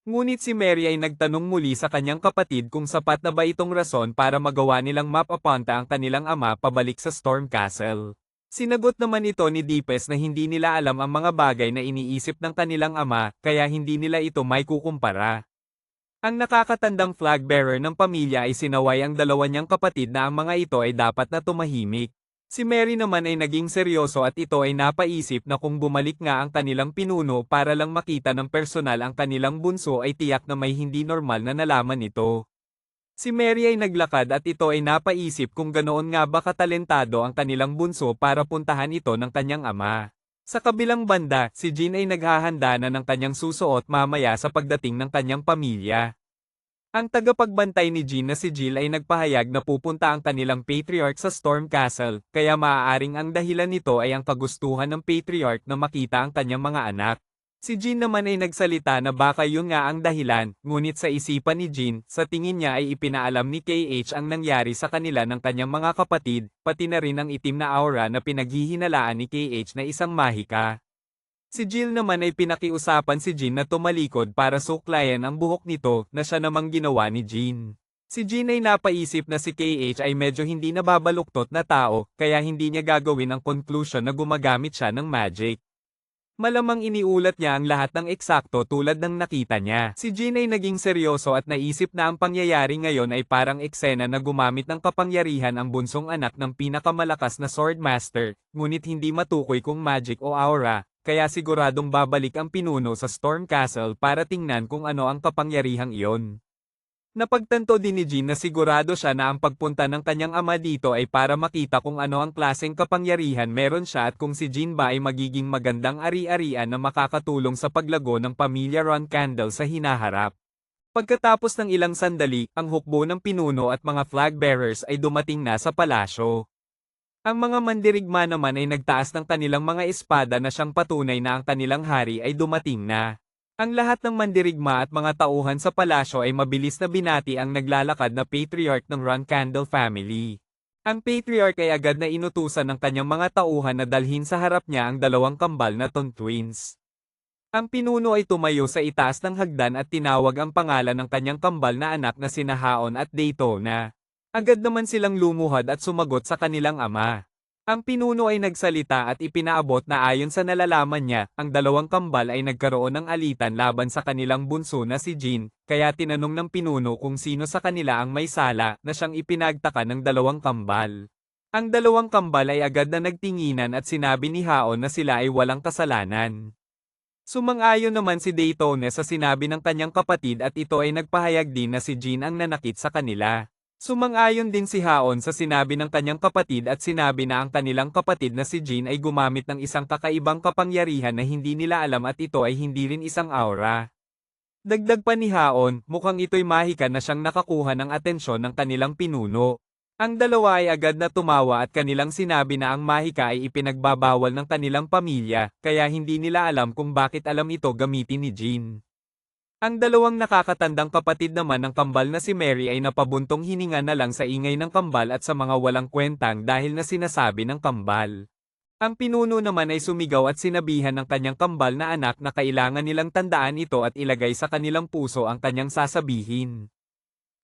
Speaker 1: Ngunit si Mary ay nagtanong muli sa kanyang kapatid kung sapat na ba itong rason para magawa nilang mapapunta ang kanilang ama pabalik sa Storm Castle. Sinagot naman ito ni Deepest na hindi nila alam ang mga bagay na iniisip ng kanilang ama, kaya hindi nila ito may kukumpara. Ang nakakatandang flag bearer ng pamilya ay sinaway ang 2 niyang kapatid na ang mga ito ay dapat na tumahimik. Si Mary naman ay naging seryoso at ito ay napaisip na kung bumalik nga ang kanilang pinuno para lang makita ng personal ang kanilang bunso ay tiyak na may hindi normal na nalaman ito. Si Mary ay naglakad at ito ay napaisip kung ganoon nga ba katalentado ang kanilang bunso para puntahan ito ng kanyang ama. Sa kabilang banda, si Jean ay naghahanda na ng kanyang susuot mamaya sa pagdating ng kanyang pamilya. Ang tagapagbantay ni Jean na si Jill ay nagpahayag na pupunta ang kanilang patriarch sa Storm Castle, kaya maaaring ang dahilan nito ay ang kagustuhan ng patriarch na makita ang kanyang mga anak. Si Jean naman ay nagsalita na baka yun nga ang dahilan, ngunit sa isipan ni Jean, sa tingin niya ay ipinaalam ni KH ang nangyari sa kanila ng kanyang mga kapatid, pati na rin ang itim na aura na pinaghihinalaan ni KH na isang mahika. Si Jill naman ay pinakiusapan si Jean na tumalikod para suklayan ang buhok nito na siya namang ginawa ni Jean. Si Jean ay napaisip na si KH ay medyo hindi nababaluktot na tao, kaya hindi niya gagawin ang conclusion na gumagamit siya ng magic. Malamang iniulat niya ang lahat ng eksakto tulad ng nakita niya. Si Jean ay naging seryoso at naisip na ang pangyayari ngayon ay parang eksena na gumamit ng kapangyarihan ang bunsong anak ng pinakamalakas na swordmaster, ngunit hindi matukoy kung magic o aura, kaya siguradong babalik ang pinuno sa Storm Castle para tingnan kung ano ang kapangyarihang iyon. Napagtanto din ni Jean na sigurado siya na ang pagpunta ng kanyang ama dito ay para makita kung ano ang klaseng kapangyarihan meron siya at kung si Jean ba ay magiging magandang ari-arian na makakatulong sa paglago ng pamilya Ron Candle sa hinaharap. Pagkatapos ng ilang sandali, ang hukbo ng pinuno at mga flag bearers ay dumating na sa palasyo. Ang mga mandirigma naman ay nagtaas ng kanilang mga espada na siyang patunay na ang kanilang hari ay dumating na. Ang lahat ng mandirigma at mga tauhan sa palasyo ay mabilis na binati ang naglalakad na patriarch ng Ron Candle family. Ang patriarch ay agad na inutusan ng kanyang mga tauhan na dalhin sa harap niya ang 2 kambal na twins. Ang pinuno ay tumayo sa itaas ng hagdan at tinawag ang pangalan ng kanyang kambal na anak na sina Haon at Daytona. Agad naman silang lumuhad at sumagot sa kanilang ama. Ang pinuno ay nagsalita at ipinaabot na ayon sa nalalaman niya, ang dalawang kambal ay nagkaroon ng alitan laban sa kanilang bunso na si Jean, kaya tinanong ng pinuno kung sino sa kanila ang may sala na siyang ipinagtaka ng dalawang kambal. Ang dalawang kambal ay agad na nagtinginan at sinabi ni Haon na sila ay walang kasalanan. Sumang-ayon naman si Daytone sa sinabi ng kanyang kapatid at ito ay nagpahayag din na si Jean ang nanakit sa kanila. Sumang-ayon din si Haon sa sinabi ng kanyang kapatid at sinabi na ang kanilang kapatid na si Jean ay gumamit ng isang kakaibang kapangyarihan na hindi nila alam at ito ay hindi rin isang aura. Dagdag pa ni Haon, mukhang ito'y mahika na siyang nakakuha ng atensyon ng kanilang pinuno. Ang dalawa ay agad na tumawa at kanilang sinabi na ang mahika ay ipinagbabawal ng kanilang pamilya, kaya hindi nila alam kung bakit alam ito gamitin ni Jean. Ang dalawang nakakatandang kapatid naman ng kambal na si Mary ay napabuntong hininga na lang sa ingay ng kambal at sa mga walang kwentang dahil na sinasabi ng kambal. Ang pinuno naman ay sumigaw at sinabihan ng kanyang kambal na anak na kailangan nilang tandaan ito at ilagay sa kanilang puso ang kanyang sasabihin.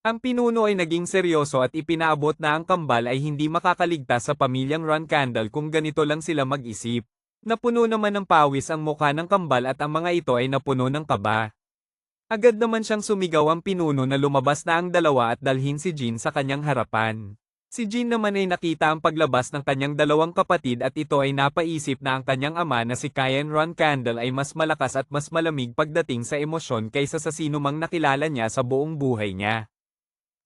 Speaker 1: Ang pinuno ay naging seryoso at ipinaabot na ang kambal ay hindi makakaligtas sa pamilyang Ron Candle kung ganito lang sila mag-isip. Napuno naman ng pawis ang mukha ng kambal at ang mga ito ay napuno ng kaba. Agad naman siyang sumigaw ang pinuno na lumabas na ang dalawa at dalhin si Jean sa kanyang harapan. Si Jean naman ay nakita ang paglabas ng kanyang dalawang kapatid at ito ay napaisip na ang kanyang ama na si Kyan Ron Candle ay mas malakas at mas malamig pagdating sa emosyon kaysa sa sinumang nakilala niya sa buong buhay niya.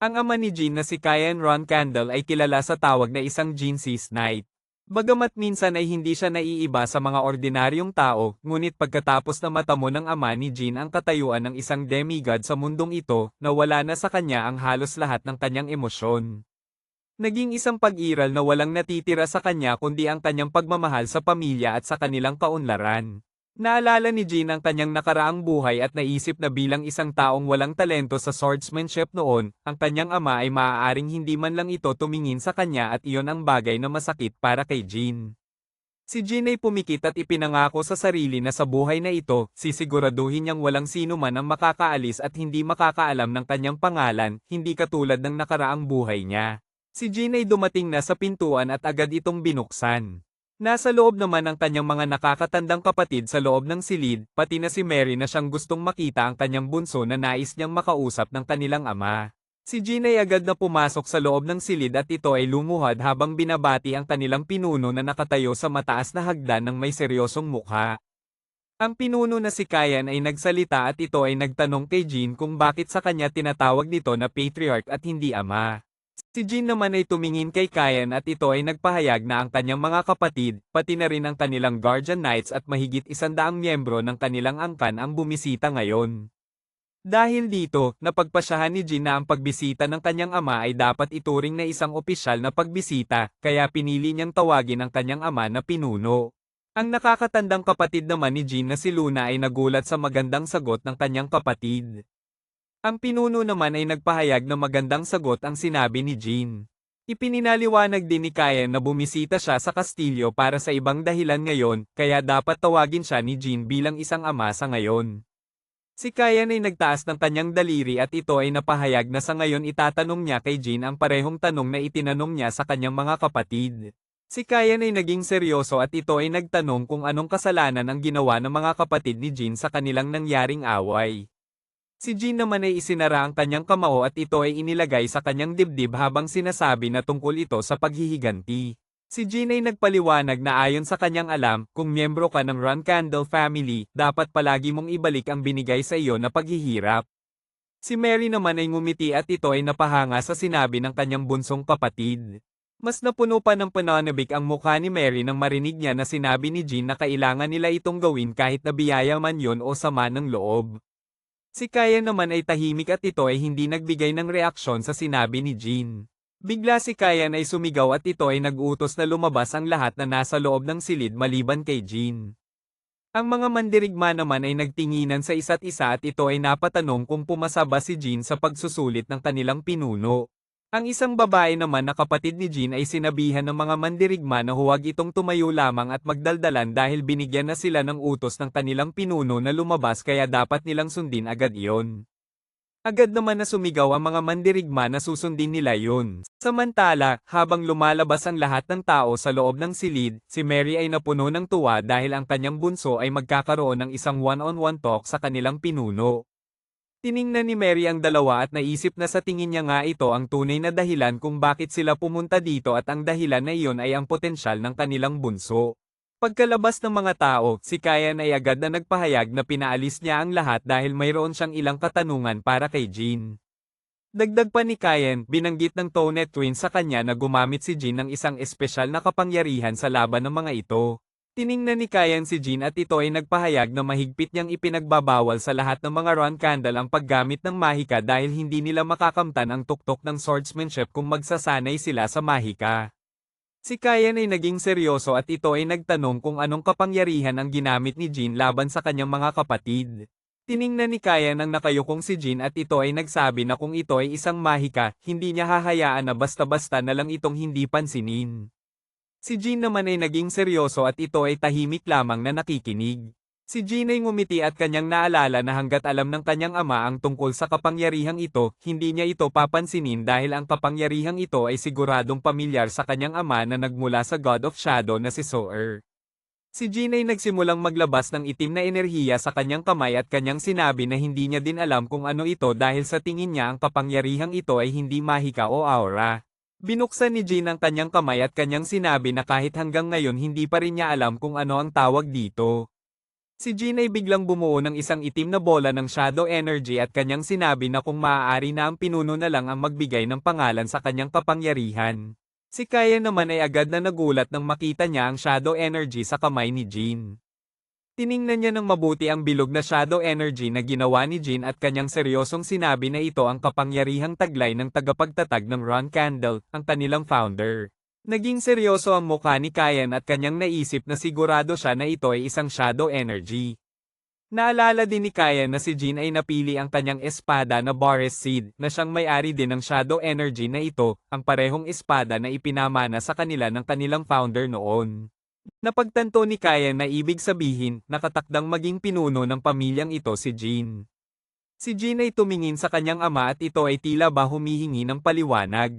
Speaker 1: Ang ama ni Jean na si Kyan Ron Candle ay kilala sa tawag na isang Jean-Sees Knight. Bagamat minsan ay hindi siya naiiba sa mga ordinaryong tao, ngunit pagkatapos na matamo ng ama ni Jean ang katayuan ng isang demigod sa mundong ito, nawala na sa kanya ang halos lahat ng kanyang emosyon. Naging isang pag-iral na walang natitira sa kanya kundi ang kanyang pagmamahal sa pamilya at sa kanilang kaunlaran. Naalala ni Jean ang kanyang nakaraang buhay at naisip na bilang isang taong walang talento sa swordsmanship noon, ang kanyang ama ay maaaring hindi man lang ito tumingin sa kanya at iyon ang bagay na masakit para kay Jean. Si Jean ay pumikit at ipinangako sa sarili na sa buhay na ito, sisiguraduhin niyang walang sino man ang makakaalis at hindi makakaalam ng kanyang pangalan, hindi katulad ng nakaraang buhay niya. Si Jean ay dumating na sa pintuan at agad itong binuksan. Nasa loob naman ang kanyang mga nakakatandang kapatid sa loob ng silid, pati na si Mary na siyang gustong makita ang kanyang bunso na nais niyang makausap ng kanilang ama. Si Jean ay agad na pumasok sa loob ng silid at ito ay lumuhad habang binabati ang kanilang pinuno na nakatayo sa mataas na hagdan ng may seryosong mukha. Ang pinuno na si Kyan ay nagsalita at ito ay nagtanong kay Jean kung bakit sa kanya tinatawag nito na patriarch at hindi ama. Si Jean naman ay tumingin kay Kyan at ito ay nagpahayag na ang kanyang mga kapatid, pati na rin ang kanilang Guardian Knights at mahigit 100 miyembro ng kanilang angkan ang bumisita ngayon. Dahil dito, napagpasyahan ni Jean na ang pagbisita ng kanyang ama ay dapat ituring na isang opisyal na pagbisita, kaya pinili niyang tawagin ang kanyang ama na pinuno. Ang nakakatandang kapatid naman ni Jean na si Luna ay nagulat sa magandang sagot ng kanyang kapatid. Ang pinuno naman ay nagpahayag na magandang sagot ang sinabi ni Jean. Ipininaliwanag din ni Kyan na bumisita siya sa kastilyo para sa ibang dahilan ngayon, kaya dapat tawagin siya ni Jean bilang isang ama sa ngayon. Si Kyan ay nagtaas ng kanyang daliri at ito ay napahayag na sa ngayon itatanong niya kay Jean ang parehong tanong na itinanong niya sa kanyang mga kapatid. Si Kyan ay naging seryoso at ito ay nagtanong kung anong kasalanan ang ginawa ng mga kapatid ni Jean sa kanilang nangyaring away. Si Jean naman ay isinara ang kanyang kamao at ito ay inilagay sa kanyang dibdib habang sinasabi na tungkol ito sa paghihiganti. Si Jean ay nagpaliwanag na ayon sa kanyang alam, kung miyembro ka ng Ron Candle family, dapat palagi mong ibalik ang binigay sa iyo na paghihirap. Si Mary naman ay ngumiti at ito ay napahanga sa sinabi ng kanyang bunsong kapatid. Mas napuno pa ng pananabik ang mukha ni Mary nang marinig niya na sinabi ni Jean na kailangan nila itong gawin kahit na biyaya man yon o sama ng loob. Si Kyan naman ay tahimik at ito ay hindi nagbigay ng reaksyon sa sinabi ni Jean. Bigla si Kyan ay sumigaw at ito ay nag-utos na lumabas ang lahat na nasa loob ng silid maliban kay Jean. Ang mga mandirigma naman ay nagtinginan sa isa't isa at ito ay napatanong kung pumasa ba si Jean sa pagsusulit ng kanilang pinuno. Ang isang babae naman na kapatid ni Jean ay sinabihan ng mga mandirigma na huwag itong tumayo lamang at magdaldalan dahil binigyan na sila ng utos ng kanilang pinuno na lumabas kaya dapat nilang sundin agad iyon. Agad naman na sumigaw ang mga mandirigma na susundin nila yun. Samantala, habang lumalabas ang lahat ng tao sa loob ng silid, si Mary ay napuno ng tuwa dahil ang kanyang bunso ay magkakaroon ng isang one-on-one talk sa kanilang pinuno. Tiningnan ni Mary ang dalawa at naisip na sa tingin niya nga ito ang tunay na dahilan kung bakit sila pumunta dito at ang dahilan na iyon ay ang potensyal ng kanilang bunso. Pagkalabas ng mga tao, si Kyan ay agad na nagpahayag na pinaalis niya ang lahat dahil mayroon siyang ilang katanungan para kay Jean. Dagdag pa ni Kyan, binanggit ng Tonet Twins sa kanya na gumamit si Jean ng isang espesyal na kapangyarihan sa laban ng mga ito. Tiningnan ni Kyan si Jean at ito ay nagpahayag na mahigpit niyang ipinagbabawal sa lahat ng mga Ron Candle ang paggamit ng mahika dahil hindi nila makakamtan ang tuktok ng swordsmanship kung magsasanay sila sa mahika. Si Kyan ay naging seryoso at ito ay nagtanong kung anong kapangyarihan ang ginamit ni Jean laban sa kanyang mga kapatid. Tiningnan ni Kyan ang nakayukong si Jean at ito ay nagsabi na kung ito ay isang mahika, hindi niya hahayaan na basta-basta na lang itong hindi pansinin. Si Jean naman ay naging seryoso at ito ay tahimik lamang na nakikinig. Si Jean ay ngumiti at kanyang naalala na hanggat alam ng kanyang ama ang tungkol sa kapangyarihang ito, hindi niya ito papansinin dahil ang kapangyarihang ito ay siguradong pamilyar sa kanyang ama na nagmula sa God of Shadow na si Soer. Si Jean ay nagsimulang maglabas ng itim na enerhiya sa kanyang kamay at kanyang sinabi na hindi niya din alam kung ano ito dahil sa tingin niya ang kapangyarihang ito ay hindi mahika o aura. Binuksan ni Jean ang kanyang kamay at kanyang sinabi na kahit hanggang ngayon hindi pa rin niya alam kung ano ang tawag dito. Si Jean ay biglang bumuo ng isang itim na bola ng shadow energy at kanyang sinabi na kung maaari na ang pinuno na lang ang magbigay ng pangalan sa kanyang kapangyarihan. Si Kyan naman ay agad na nagulat nang makita niya ang shadow energy sa kamay ni Jean. Tiningnan niya ng mabuti ang bilog na shadow energy na ginawa ni Jean at kanyang seryosong sinabi na ito ang kapangyarihang taglay ng tagapagtatag ng Ron Candle, ang kanilang founder. Naging seryoso ang mukha ni Kyan at kanyang naisip na sigurado siya na ito ay isang shadow energy. Naalala din ni Kyan na si Jean ay napili ang kanyang espada na Boris Seed na siyang may-ari din ng shadow energy na ito, ang parehong espada na ipinamana sa kanila ng kanilang founder noon. Napagtanto ni Kyan na ibig sabihin, nakatakdang maging pinuno ng pamilyang ito si Jean. Si Jean ay tumingin sa kanyang ama at ito ay tila ba humihingi ng paliwanag.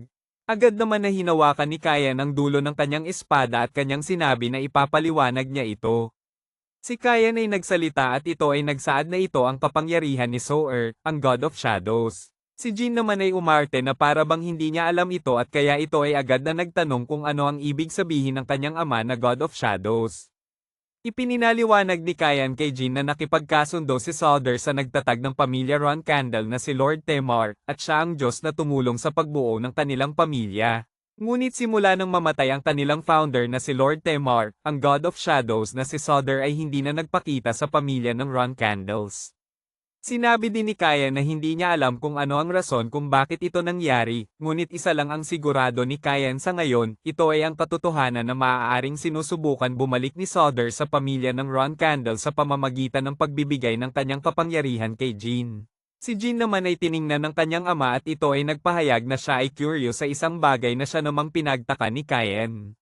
Speaker 1: Agad naman na hinawakan ni Kyan ang dulo ng kanyang espada at kanyang sinabi na ipapaliwanag niya ito. Si Kyan ay nagsalita at ito ay nagsaad na ito ang kapangyarihan ni Soer, ang God of Shadows. Si Jean naman ay umarte na para bang hindi niya alam ito at kaya ito ay agad na nagtanong kung ano ang ibig sabihin ng kanyang ama na God of Shadows. Ipininaliwanag ni Kyan kay Jean na nakipagkasundo si Solder sa nagtatag ng pamilya Ron Candle na si Lord Temar, at siya ang Diyos na tumulong sa pagbuo ng kanilang pamilya. Ngunit simula nang mamatay ang kanilang founder na si Lord Temar, ang God of Shadows na si Solder ay hindi na nagpakita sa pamilya ng Ron Candles. Sinabi din ni Kyan na hindi niya alam kung ano ang rason kung bakit ito nangyari, ngunit isa lang ang sigurado ni Kyan sa ngayon, ito ay ang katotohanan na maaaring sinusubukan bumalik ni Solder sa pamilya ng Ron Candle sa pamamagitan ng pagbibigay ng kanyang kapangyarihan kay Jean. Si Jean naman ay tiningnan ng kanyang ama at ito ay nagpahayag na siya ay curious sa isang bagay na siya namang pinagtaka ni Kyan.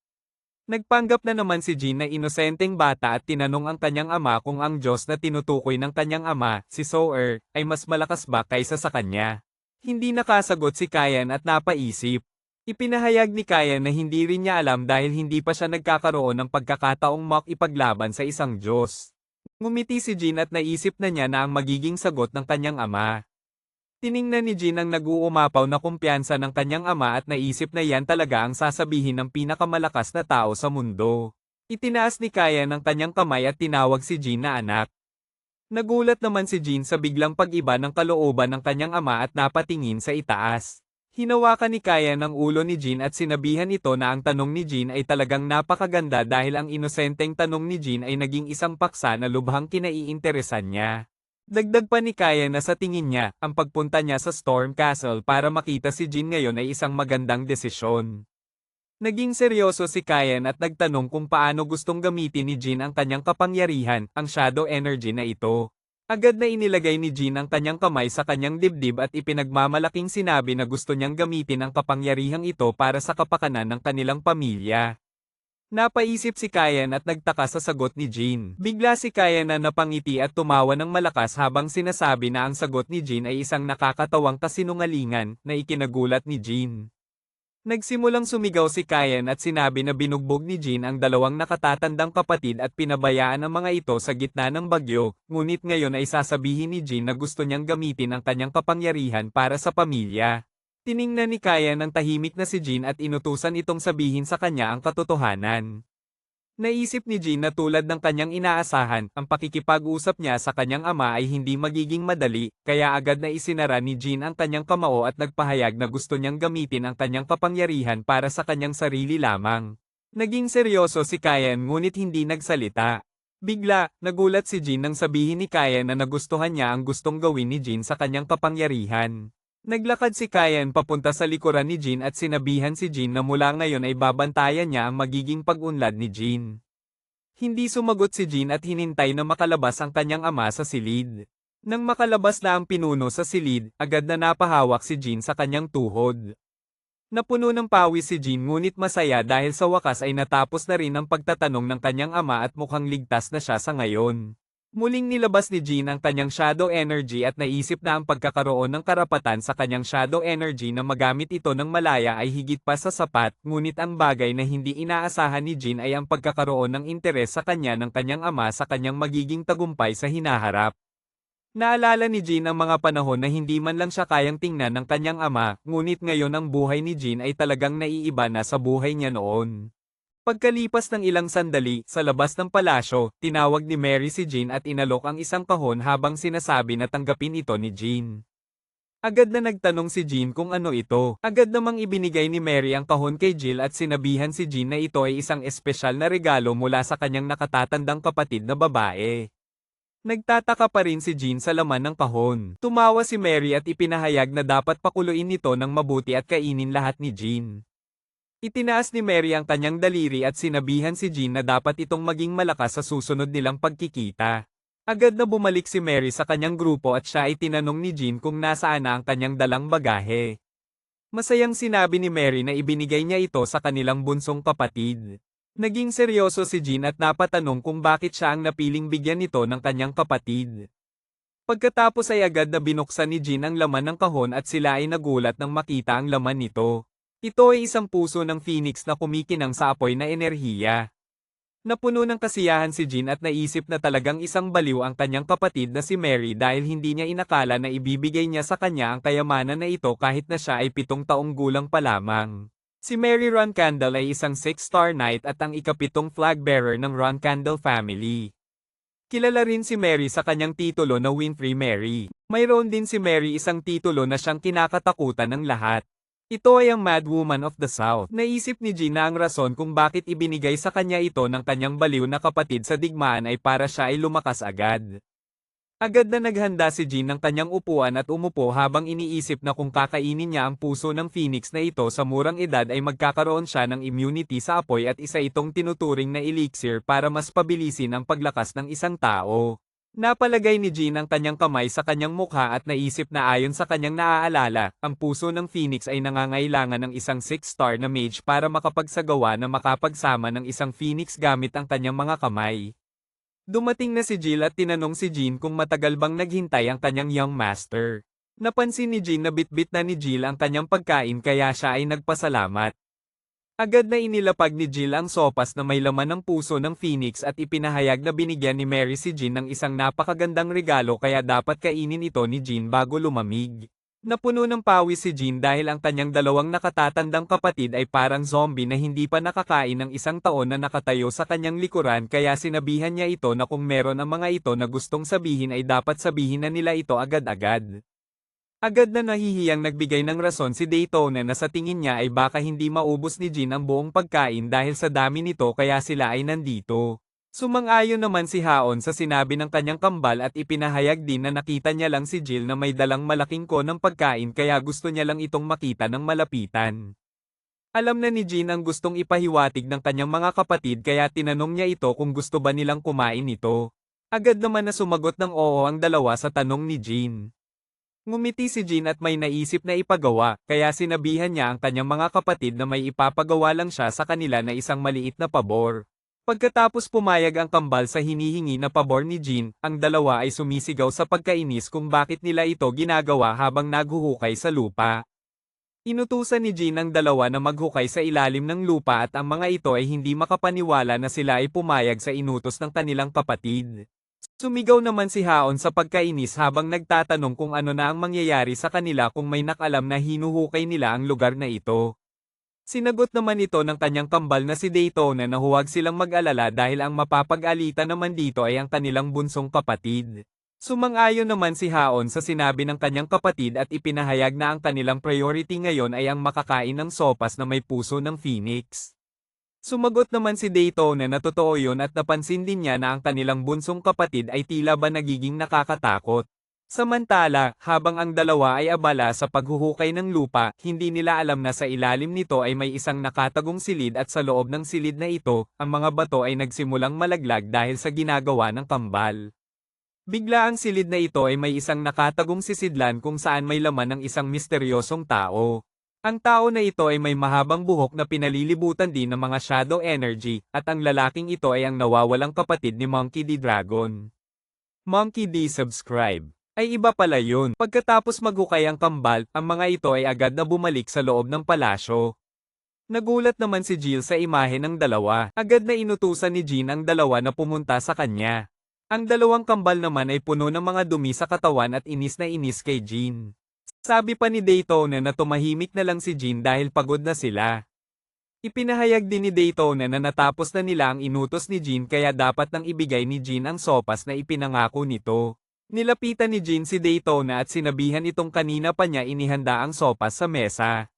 Speaker 1: Nagpanggap na naman si Jean na inosenteng bata at tinanong ang kanyang ama kung ang Diyos na tinutukoy ng kanyang ama, si Soer, ay mas malakas ba kaysa sa kanya. Hindi nakasagot si Kyan at napaisip. Ipinahayag ni Kyan na hindi rin niya alam dahil hindi pa siya nagkakaroon ng pagkakataong makipaglaban sa isang Diyos. Ngumiti si Jean at naisip na niya na ang magiging sagot ng kanyang ama. Tiningnan ni Jean ang nag-uumapaw na kumpiyansa ng kanyang ama at naisip na yan talaga ang sasabihin ng pinakamalakas na tao sa mundo. Itinaas ni Kyan ang kanyang kamay at tinawag si Jean na anak. Nagulat naman si Jean sa biglang pag-iba ng kalooban ng kanyang ama at napatingin sa itaas. Hinawakan ni Kyan ang ulo ni Jean at sinabihan ito na ang tanong ni Jean ay talagang napakaganda dahil ang inosenteng tanong ni Jean ay naging isang paksa na lubhang kinaiinteresan niya. Dagdag pa ni Kyan na sa tingin niya, ang pagpunta niya sa Storm Castle para makita si Jean ngayon ay isang magandang desisyon. Naging seryoso si Kyan at nagtanong kung paano gustong gamitin ni Jean ang kanyang kapangyarihan, ang shadow energy na ito. Agad na inilagay ni Jean ang kanyang kamay sa kanyang dibdib at ipinagmamalaking sinabi na gusto niyang gamitin ang kapangyarihang ito para sa kapakanan ng kanilang pamilya. Napaisip si Kyan at nagtaka sa sagot ni Jean. Bigla si Kyan na napangiti at tumawa ng malakas habang sinasabi na ang sagot ni Jean ay isang nakakatawang kasinungalingan na ikinagulat ni Jean. Nagsimulang sumigaw si Kyan at sinabi na binugbog ni Jean ang dalawang nakatatandang kapatid at pinabayaan ang mga ito sa gitna ng bagyo, ngunit ngayon ay sasabihin ni Jean na gusto niyang gamitin ang kanyang kapangyarihan para sa pamilya. Tiningnan ni Kyan ng tahimik na si Jean at inutusan itong sabihin sa kanya ang katotohanan. Naisip ni Jean na tulad ng kanyang inaasahan, ang pakikipag-usap niya sa kanyang ama ay hindi magiging madali, kaya agad na isinara ni Jean ang kanyang kamao at nagpahayag na gusto niyang gamitin ang kanyang kapangyarihan para sa kanyang sarili lamang. Naging seryoso si Kyan ngunit hindi nagsalita. Bigla, nagulat si Jean nang sabihin ni Kyan na nagustuhan niya ang gustong gawin ni Jean sa kanyang kapangyarihan. Naglakad si Kyan papunta sa likuran ni Jean at sinabihan si Jean na mula ngayon ay babantayan niya ang magiging pag-unlad ni Jean. Hindi sumagot si Jean at hinintay na makalabas ang kanyang ama sa silid. Nang makalabas na ang pinuno sa silid, agad na napahawak si Jean sa kanyang tuhod. Napuno ng pawis si Jean ngunit masaya dahil sa wakas ay natapos na rin ang pagtatanong ng kanyang ama at mukhang ligtas na siya sa ngayon. Muling nilabas ni Jean ang kanyang shadow energy at naisip na ang pagkakaroon ng karapatan sa kanyang shadow energy na magamit ito ng malaya ay higit pa sa sapat, ngunit ang bagay na hindi inaasahan ni Jean ay ang pagkakaroon ng interes sa kanya ng kanyang ama sa kanyang magiging tagumpay sa hinaharap. Naalala ni Jean ang mga panahon na hindi man lang siya kayang tingnan ng kanyang ama, ngunit ngayon ang buhay ni Jean ay talagang naiiba na sa buhay niya noon. Pagkalipas ng ilang sandali, sa labas ng palasyo, tinawag ni Mary si Jean at inalok ang isang kahon habang sinasabi na tanggapin ito ni Jean. Agad na nagtanong si Jean kung ano ito. Agad namang ibinigay ni Mary ang kahon kay Jill at sinabihan si Jean na ito ay isang espesyal na regalo mula sa kanyang nakatatandang kapatid na babae. Nagtataka pa rin si Jean sa laman ng kahon. Tumawa si Mary at ipinahayag na dapat pakuluin nito ng mabuti at kainin lahat ni Jean. Itinaas ni Mary ang kanyang daliri at sinabihan si Jean na dapat itong maging malakas sa susunod nilang pagkikita. Agad na bumalik si Mary sa kanyang grupo at siya ay tinanong ni Jean kung nasaan na ang kanyang dalang bagahe. Masayang sinabi ni Mary na ibinigay niya ito sa kanilang bunsong kapatid. Naging seryoso si Jean at napatanong kung bakit siya ang napiling bigyan nito ng kanyang kapatid. Pagkatapos ay agad na binuksan ni Jean ang laman ng kahon at sila ay nagulat nang makita ang laman nito. Ito ay isang puso ng phoenix na kumikinang sa apoy na enerhiya. Napuno ng kasiyahan si Jean at naisip na talagang isang baliw ang kanyang kapatid na si Mary dahil hindi niya inakala na ibibigay niya sa kanya ang kayamanan na ito kahit na siya ay 7 taong gulang pa lamang. Si Mary Ron Candle ay isang 6-star knight at ang ika-7 flag bearer ng Ron Candle family. Kilala rin si Mary sa kanyang titulo na Winfrey Mary. Mayroon din si Mary isang titulo na siyang kinakatakutan ng lahat. Ito ay ang Mad Woman of the South. Naisip ni Jean na ang rason kung bakit ibinigay sa kanya ito ng kanyang baliw na kapatid sa digmaan ay para siya ay lumakas agad. Agad na naghanda si Jean ng kanyang upuan at umupo habang iniisip na kung kakainin niya ang puso ng phoenix na ito sa murang edad ay magkakaroon siya ng immunity sa apoy at isa itong tinuturing na elixir para mas pabilisin ang paglakas ng isang tao. Napalagay ni Jean ang kanyang kamay sa kanyang mukha at naisip na ayon sa kanyang naaalala, ang puso ng phoenix ay nangangailangan ng isang 6-star na mage para makapagsagawa na makapagsama ng isang phoenix gamit ang kanyang mga kamay. Dumating na si Jill at tinanong si Jean kung matagal bang naghintay ang kanyang young master. Napansin ni Jean na bitbit na ni Jill ang kanyang pagkain kaya siya ay nagpasalamat. Agad na inilapag ni Jill ang sopas na may laman ng puso ng phoenix at ipinahayag na binigyan ni Mary si Jean ng isang napakagandang regalo kaya dapat kainin ito ni Jean bago lumamig. Napuno ng pawis si Jean dahil ang kanyang dalawang nakatatandang kapatid ay parang zombie na hindi pa nakakain ng 1 taon na nakatayo sa kanyang likuran kaya sinabihan niya ito na kung meron ang mga ito na gustong sabihin ay dapat sabihin na nila ito agad-agad. Agad na nahihiyang nagbigay ng rason si Daytona na sa tingin niya ay baka hindi maubos ni Jean ang buong pagkain dahil sa dami nito kaya sila ay nandito. Sumang-ayon naman si Haon sa sinabi ng kanyang kambal at ipinahayag din na nakita niya lang si Jill na may dalang malaking ng pagkain kaya gusto niya lang itong makita ng malapitan. Alam na ni Jean ang gustong ipahiwatig ng kanyang mga kapatid kaya tinanong niya ito kung gusto ba nilang kumain ito. Agad naman na sumagot ng oo ang dalawa sa tanong ni Jean. Ngumiti si Jean at may naisip na ipagawa, kaya sinabihan niya ang kanyang mga kapatid na may ipapagawa lang siya sa kanila na isang maliit na pabor. Pagkatapos pumayag ang kambal sa hinihingi na pabor ni Jean, ang dalawa ay sumisigaw sa pagkainis kung bakit nila ito ginagawa habang naghuhukay sa lupa. Inutusan ni Jean ang dalawa na maghukay sa ilalim ng lupa at ang mga ito ay hindi makapaniwala na sila ay pumayag sa inutos ng kanilang kapatid. Sumigaw naman si Haon sa pagkainis habang nagtatanong kung ano na ang mangyayari sa kanila kung may nakalam na hinuhukay nila ang lugar na ito. Sinagot naman ito ng kanyang kambal na si Daytona na huwag silang mag-alala dahil ang mapapag-alitan naman dito ay ang kanilang bunsong kapatid. Sumang-ayon naman si Haon sa sinabi ng kanyang kapatid at ipinahayag na ang kanilang priority ngayon ay ang makakain ng sopas na may puso ng phoenix. Sumagot naman si Daytona na totoo yun at napansin din niya na ang kanilang bunsong kapatid ay tila ba nagiging nakakatakot. Samantala, habang ang dalawa ay abala sa paghuhukay ng lupa, hindi nila alam na sa ilalim nito ay may isang nakatagong silid at sa loob ng silid na ito, ang mga bato ay nagsimulang malaglag dahil sa ginagawa ng kambal. Bigla ang silid na ito ay may isang nakatagong sisidlan kung saan may laman ng isang misteryosong tao. Ang tao na ito ay may mahabang buhok na pinalilibutan din ng mga shadow energy, at ang lalaking ito ay ang nawawalang kapatid ni Monkey D. Dragon. Monkey D. Subscribe. Ay iba pala yun. Pagkatapos maghukay ang kambal, ang mga ito ay agad na bumalik sa loob ng palasyo. Nagulat naman si Jill sa imahe ng dalawa. Agad na inutusan ni Jean ang dalawa na pumunta sa kanya. Ang dalawang kambal naman ay puno ng mga dumi sa katawan at inis na inis kay Jean. Sabi pa ni Daytona na tumahimik na lang si Jean dahil pagod na sila. Ipinahayag din ni Daytona na natapos na nila ang inutos ni Jean kaya dapat nang ibigay ni Jean ang sopas na ipinangako nito. Nilapitan ni Jean si Daytona at sinabihan itong kanina pa niya inihanda ang sopas sa mesa.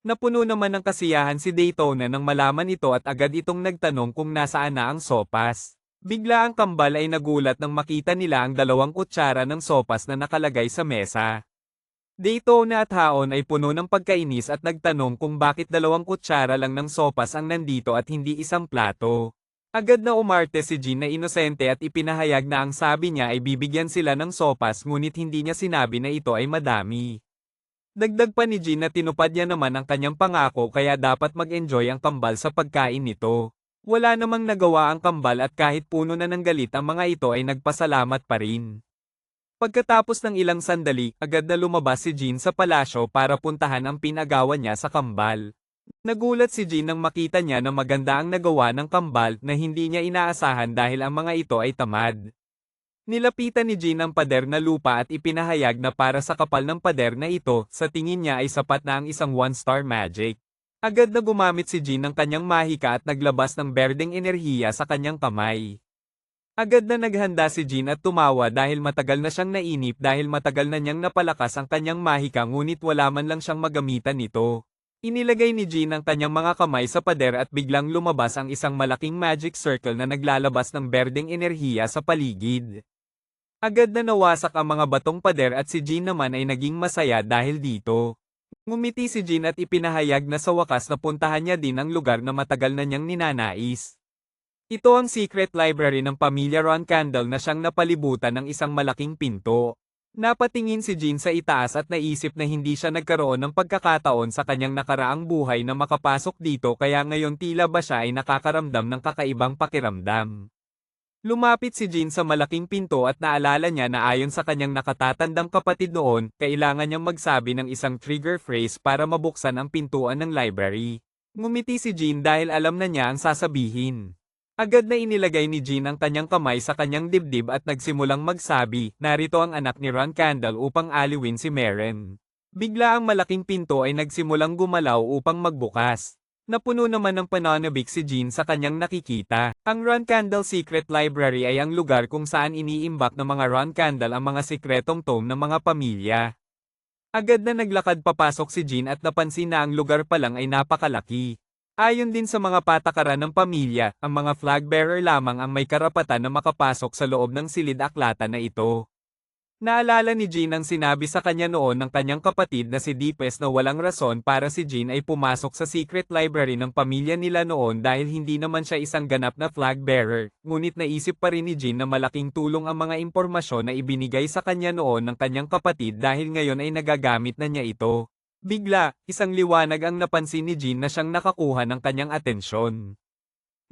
Speaker 1: Napuno naman ng kasiyahan si Daytona nang malaman ito at agad itong nagtanong kung nasaan na ang sopas. Bigla ang kambal ay nagulat nang makita nila ang 2 kutsara ng sopas na nakalagay sa mesa. Daytona at Haon ay puno ng pagkainis at nagtanong kung bakit 2 kutsara lang ng sopas ang nandito at hindi isang plato. Agad na umarte si Jean na inosente at ipinahayag na ang sabi niya ay bibigyan sila ng sopas ngunit hindi niya sinabi na ito ay madami. Dagdag pa ni Jean na tinupad niya naman ang kanyang pangako kaya dapat mag-enjoy ang kambal sa pagkain nito. Wala namang nagawa ang kambal at kahit puno na ng galit ang mga ito ay nagpasalamat pa rin. Pagkatapos ng ilang sandali, agad na lumabas si Jean sa palasyo para puntahan ang pinagawan niya sa kambal. Nagulat si Jean nang makita niya na maganda ang nagawa ng kambal na hindi niya inaasahan dahil ang mga ito ay tamad. Nilapitan ni Jean ang pader na lupa at ipinahayag na para sa kapal ng pader na ito, sa tingin niya ay sapat na ang isang 1-star magic. Agad na gumamit si Jean ng kanyang mahika at naglabas ng berdeng enerhiya sa kanyang kamay. Agad na naghanda si Jean at tumawa dahil matagal na siyang nainip dahil matagal na niyang napalakas ang kanyang mahika ngunit wala man lang siyang magamitan nito. Inilagay ni Jean ang kanyang mga kamay sa pader at biglang lumabas ang isang malaking magic circle na naglalabas ng berdeng enerhiya sa paligid. Agad na nawasak ang mga batong pader at si Jean naman ay naging masaya dahil dito. Ngumiti si Jean at ipinahayag na sa wakas na puntahan niya din ang lugar na matagal na niyang ninanais. Ito ang secret library ng pamilya Ron Candle na siyang napalibutan ng isang malaking pinto. Napatingin si Jean sa itaas at naisip na hindi siya nagkaroon ng pagkakataon sa kanyang nakaraang buhay na makapasok dito kaya ngayon tila ba siya ay nakakaramdam ng kakaibang pakiramdam. Lumapit si Jean sa malaking pinto at naalala niya na ayon sa kanyang nakatatandang kapatid noon, kailangan niyang magsabi ng isang trigger phrase para mabuksan ang pintuan ng library. Ngumiti si Jean dahil alam na niya ang sasabihin. Agad na inilagay ni Jean ang kanyang kamay sa kanyang dibdib at nagsimulang magsabi, narito ang anak ni Ron Candle upang aliwin si Meren. Bigla ang malaking pinto ay nagsimulang gumalaw upang magbukas. Napuno naman ng pananabik si Jean sa kanyang nakikita. Ang Ron Candle Secret Library ay ang lugar kung saan iniimbak ng mga Ron Candle ang mga sikretong tome ng mga pamilya. Agad na naglakad papasok si Jean at napansin na ang lugar pa lang ay napakalaki. Ayon din sa mga patakaran ng pamilya, ang mga flag bearer lamang ang may karapatan na makapasok sa loob ng silid-aklatan na ito. Naalala ni Jean ang sinabi sa kanya noon ng kanyang kapatid na si Deepest na walang rason para si Jean ay pumasok sa secret library ng pamilya nila noon dahil hindi naman siya isang ganap na flag bearer, ngunit naisip pa rin ni Jean na malaking tulong ang mga impormasyon na ibinigay sa kanya noon ng kanyang kapatid dahil ngayon ay nagagamit na niya ito. Bigla, isang liwanag ang napansin ni Jean na siyang nakakuha ng kanyang atensyon.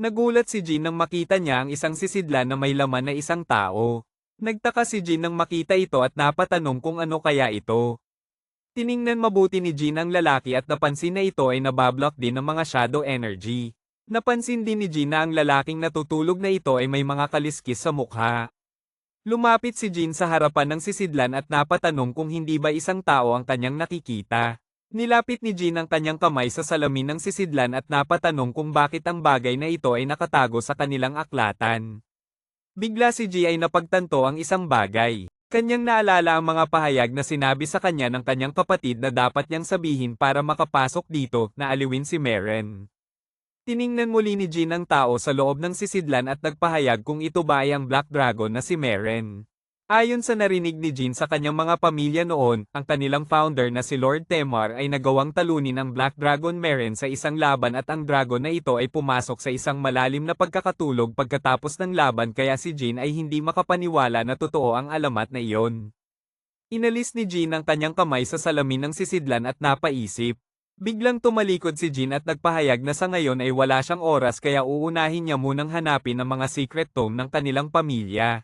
Speaker 1: Nagulat si Jean nang makita niya ang isang sisidlan na may laman na isang tao. Nagtaka si Jean nang makita ito at napatanong kung ano kaya ito. Tiningnan mabuti ni Jean ang lalaki at napansin na ito ay nabablock din ng mga shadow energy. Napansin din ni Jean na ang lalaking natutulog na ito ay may mga kaliskis sa mukha. Lumapit si Jean sa harapan ng sisidlan at napatanong kung hindi ba isang tao ang kanyang nakikita. Nilapit ni Jean ang kanyang kamay sa salamin ng sisidlan at napatanong kung bakit ang bagay na ito ay nakatago sa kanilang aklatan. Bigla si G ay napagtanto ang isang bagay. Kanyang naalala ang mga pahayag na sinabi sa kanya ng kanyang kapatid na dapat niyang sabihin para makapasok dito na aliwin si Meren. Tiningnan muli ni Jean ang tao sa loob ng sisidlan at nagpahayag kung ito ba ay ang Black Dragon na si Meren. Ayon sa narinig ni Jean sa kanyang mga pamilya noon, ang kanilang founder na si Lord Temar ay nagawang talunin ang Black Dragon Meren sa isang laban at ang dragon na ito ay pumasok sa isang malalim na pagkakatulog pagkatapos ng laban kaya si Jean ay hindi makapaniwala na totoo ang alamat na iyon. Inalis ni Jean ang kanyang kamay sa salamin ng sisidlan at napaisip. Biglang tumalikod si Jean at nagpahayag na sa ngayon ay wala siyang oras kaya uunahin niya munang hanapin ang mga secret tome ng kanilang pamilya.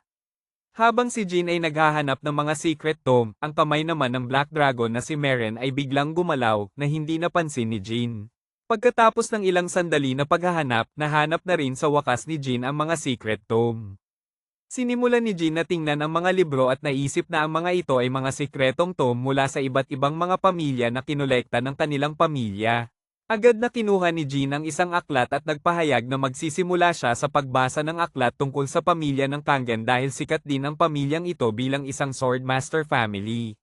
Speaker 1: Habang si Jean ay naghahanap ng mga secret tome, ang kamay naman ng Black Dragon na si Meren ay biglang gumalaw na hindi napansin ni Jean. Pagkatapos ng ilang sandali na paghahanap, nahanap na rin sa wakas ni Jean ang mga secret tome. Sinimulan ni Jean na tingnan ang mga libro at naisip na ang mga ito ay mga sikretong tome mula sa iba't ibang mga pamilya na kinolekta ng kanilang pamilya. Agad na kinuha ni Jean ang isang aklat at nagpahayag na magsisimula siya sa pagbasa ng aklat tungkol sa pamilya ng Kangen dahil sikat din ang pamilyang ito bilang isang Swordmaster family.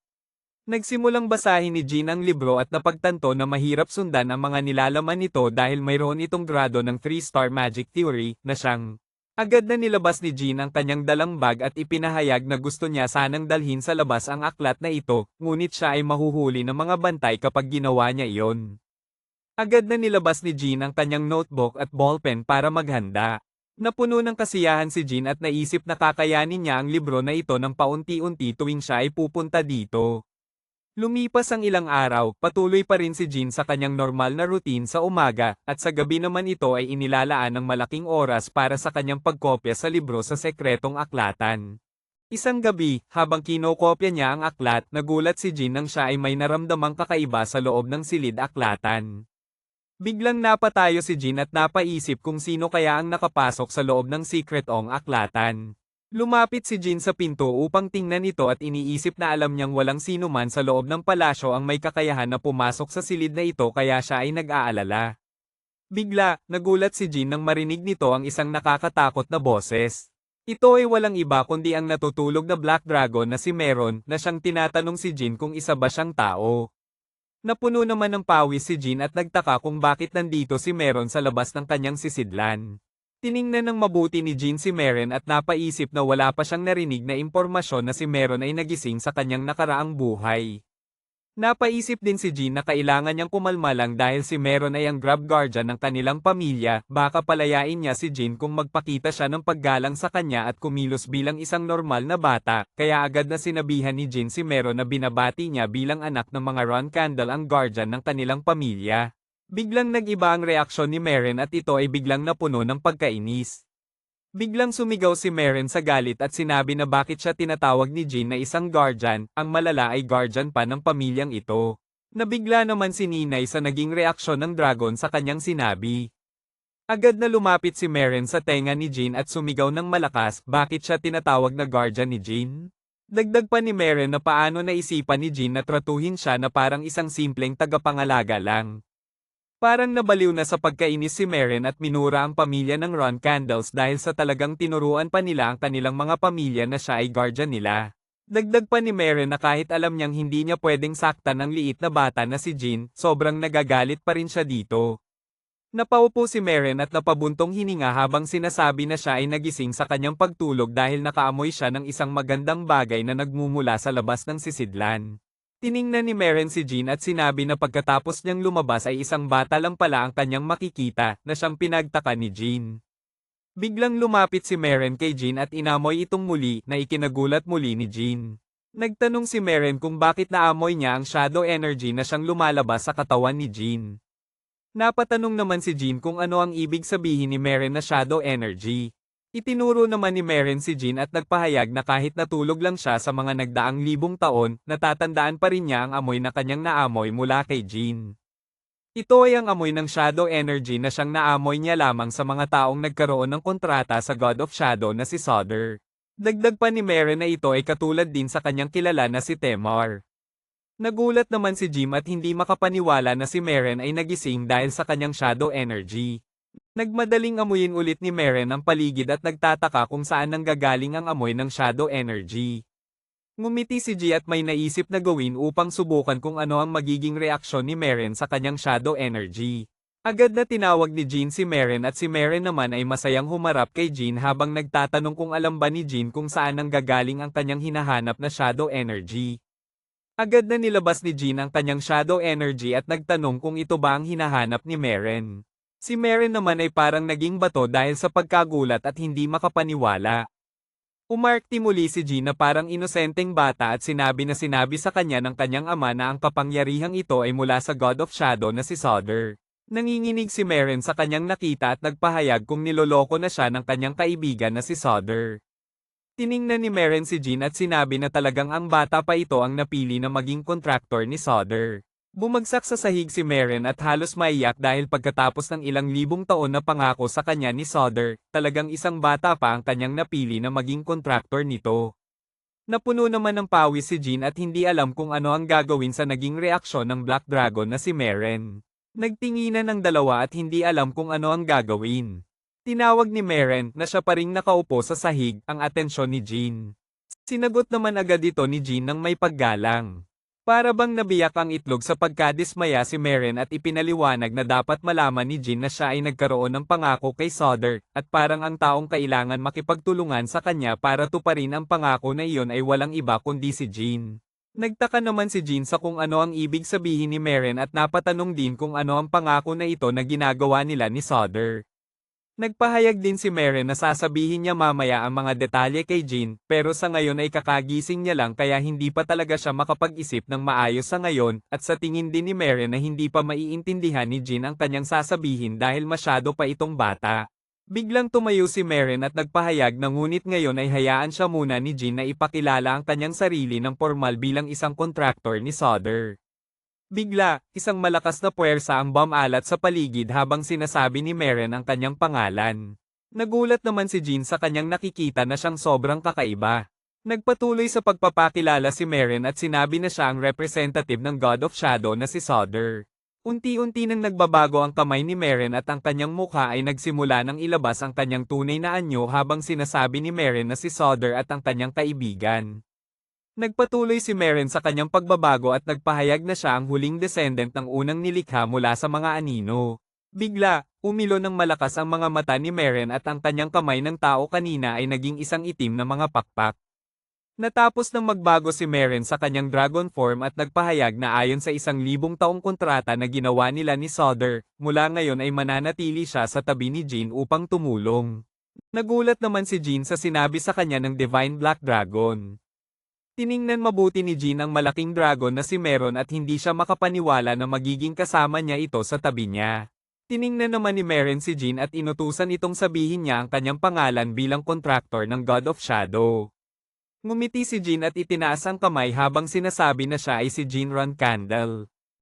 Speaker 1: Nagsimulang basahin ni Jean ang libro at napagtanto na mahirap sundan ang mga nilalaman nito dahil mayroon itong grado ng 3-star magic theory na siyang. Agad na nilabas ni Jean ang kanyang dalang bag at ipinahayag na gusto niya sanang dalhin sa labas ang aklat na ito, ngunit siya ay mahuhuli ng mga bantay kapag ginawa niya iyon. Agad na nilabas ni Jean ang kanyang notebook at ballpen para maghanda. Napuno ng kasiyahan si Jean at naisip na kakayanin niya ang libro na ito ng paunti-unti tuwing siya ay pupunta dito. Lumipas ang ilang araw, patuloy pa rin si Jean sa kanyang normal na routine sa umaga, at sa gabi naman ito ay inilalaan ng malaking oras para sa kanyang pagkopya sa libro sa sekretong aklatan. Isang gabi, habang kinokopya niya ang aklat, nagulat si Jean nang siya ay may naramdamang kakaiba sa loob ng silid aklatan. Biglang napatayo si Jean at napaisip kung sino kaya ang nakapasok sa loob ng secret-ong aklatan. Lumapit si Jean sa pinto upang tingnan ito at iniisip na alam niyang walang sino man sa loob ng palasyo ang may kakayahan na pumasok sa silid na ito kaya siya ay nag-aalala. Bigla, nagulat si Jean nang marinig nito ang isang nakakatakot na boses. Ito ay walang iba kundi ang natutulog na Black Dragon na si Meron na siyang tinatanong si Jean kung isa ba siyang tao. Napuno naman ng pawis si Jean at nagtaka kung bakit nandito si Meron sa labas ng kanyang sisidlan. Tiningnan ng mabuti ni Jean si Meren at napaisip na wala pa siyang narinig na impormasyon na si Meron ay nagising sa kanyang nakaraang buhay. Napaisip din si Jean na kailangan niyang kumalma lang dahil si Meron ay ang grab guardian ng kanilang pamilya, baka palayain niya si Jean kung magpakita siya ng paggalang sa kanya at kumilos bilang isang normal na bata, kaya agad na sinabihan ni Jean si Meron na binabati niya bilang anak ng mga Ron Candle ang guardian ng kanilang pamilya. Biglang nag-iba ang reaksyon ni Meren at ito ay biglang napuno ng pagkainis. Biglang sumigaw si Meren sa galit at sinabi na bakit siya tinatawag ni Jean na isang guardian, ang malala ay guardian pa ng pamilyang ito. Nabigla naman si Ninay sa naging reaksyon ng dragon sa kanyang sinabi. Agad na lumapit si Meren sa tenga ni Jean at sumigaw ng malakas, bakit siya tinatawag na guardian ni Jean? Dagdag pa ni Meren na paano naisipan ni Jean na tratuhin siya na parang isang simpleng tagapangalaga lang. Parang nabaliw na sa pagkainis si Meren at minura ang pamilya ng Ron Candles dahil sa talagang tinuruan pa nila ang kanilang mga pamilya na siya ay guardian nila. Dagdag pa ni Meren na kahit alam niyang hindi niya pwedeng saktan ang liit na bata na si Jean, sobrang nagagalit pa rin siya dito. Napaupo si Meren at napabuntong hininga habang sinasabi na siya ay nagising sa kanyang pagtulog dahil nakaamoy siya ng isang magandang bagay na nagmumula sa labas ng sisidlan. Tiningnan ni Meren si Jean at sinabi na pagkatapos niyang lumabas ay isang bata lang pala ang kanyang makikita na siyang pinagtaka ni Jean. Biglang lumapit si Meren kay Jean at inamoy itong muli na ikinagulat muli ni Jean. Nagtanong si Meren kung bakit naamoy niya ang shadow energy na siyang lumalabas sa katawan ni Jean. Napatanong naman si Jean kung ano ang ibig sabihin ni Meren na shadow energy. Itinuro naman ni Meren si Jean at nagpahayag na kahit natulog lang siya sa mga nagdaang libong taon, natatandaan pa rin niya ang amoy na kanyang naamoy mula kay Jean. Ito ay ang amoy ng shadow energy na siyang naamoy niya lamang sa mga taong nagkaroon ng kontrata sa God of Shadow na si Sodder. Dagdag pa ni Meren na ito ay katulad din sa kanyang kilala na si Temar. Nagulat naman si Jim at hindi makapaniwala na si Meren ay nagising dahil sa kanyang shadow energy. Nagmadaling amuyin ulit ni Meren ang paligid at nagtataka kung saan nanggagaling ang amoy ng shadow energy. Ngumiti si G at may naisip na gawin upang subukan kung ano ang magiging reaksyon ni Meren sa kanyang shadow energy. Agad na tinawag ni Jean si Meren at si Meren naman ay masayang humarap kay Jean habang nagtatanong kung alam ba ni Jean kung saan nanggagaling ang kanyang hinahanap na shadow energy. Agad na nilabas ni Jean ang kanyang shadow energy at nagtanong kung ito ba ang hinahanap ni Meren. Si Meren naman ay parang naging bato dahil sa pagkagulat at hindi makapaniwala. Umarkti muli si Jean na parang inosenteng bata at sinabi sa kanya ng kanyang ama na ang kapangyarihang ito ay mula sa God of Shadow na si Sodder. Nanginginig si Meren sa kanyang nakita at nagpahayag kung niloloko na siya ng kanyang kaibigan na si Sodder. Tiningnan ni Meren si Jean at sinabi na talagang ang bata pa ito ang napili na maging kontraktor ni Sodder. Bumagsak sa sahig si Meren at halos maiyak dahil pagkatapos ng ilang libong taon na pangako sa kanya ni Sodder, talagang isang bata pa ang kanyang napili na maging kontraktor nito. Napuno naman ng pawis si Jean at hindi alam kung ano ang gagawin sa naging reaksyon ng Black Dragon na si Meren. Nagtinginan ng dalawa at hindi alam kung ano ang gagawin. Tinawag ni Meren na siya pa ring nakaupo sa sahig ang atensyon ni Jean. Sinagot naman agad ito ni Jean ng may paggalang. Para bang nabiyak ang itlog sa pagkadismaya si Meren at ipinaliwanag na dapat malaman ni Jean na siya ay nagkaroon ng pangako kay Sodder, at parang ang taong kailangan makipagtulungan sa kanya para tuparin ang pangako na iyon ay walang iba kundi si Jean. Nagtaka naman si Jean sa kung ano ang ibig sabihin ni Meren at napatanong din kung ano ang pangako na ito na ginagawa nila ni Sodder. Nagpahayag din si Meren na sasabihin niya mamaya ang mga detalye kay Jean, pero sa ngayon ay kakagising niya lang kaya hindi pa talaga siya makapag-isip ng maayos sa ngayon, at sa tingin din ni Meren na hindi pa maiintindihan ni Jean ang kanyang sasabihin dahil masyado pa itong bata. Biglang tumayo si Meren at nagpahayag na ngunit ngayon ay hayaan siya muna ni Jean na ipakilala ang kanyang sarili ng formal bilang isang kontraktor ni Sodder. Bigla, isang malakas na puwersa ang bumalat sa paligid habang sinasabi ni Meren ang kanyang pangalan. Nagulat naman si Jean sa kanyang nakikita na siyang sobrang kakaiba. Nagpatuloy sa pagpapakilala si Meren at sinabi na siya ang representative ng God of Shadow na si Sodder. Unti-unti nang nagbabago ang kamay ni Meren at ang kanyang mukha ay nagsimula nang ilabas ang kanyang tunay na anyo habang sinasabi ni Meren na si Sodder at ang kanyang kaibigan. Nagpatuloy si Meren sa kanyang pagbabago at nagpahayag na siya ang huling descendant ng unang nilikha mula sa mga anino. Bigla, umilo ng malakas ang mga mata ni Meren at ang kanyang kamay ng tao kanina ay naging isang itim na mga pakpak. Natapos nang magbago si Meren sa kanyang dragon form at nagpahayag na ayon sa 1,000 taong kontrata na ginawa nila ni Sodder, mula ngayon ay mananatili siya sa tabi ni Jean upang tumulong. Nagulat naman si Jean sa sinabi sa kanya ng Divine Black Dragon. Tiningnan mabuti ni Jean ang malaking dragon na si Meren at hindi siya makapaniwala na magiging kasama niya ito sa tabi niya. Tiningnan naman ni Meren si Jean at inutusan itong sabihin niya ang kanyang pangalan bilang kontraktor ng God of Shadow. Ngumiti si Jean at itinaas ang kamay habang sinasabi na siya ay si Jean Ron Candle.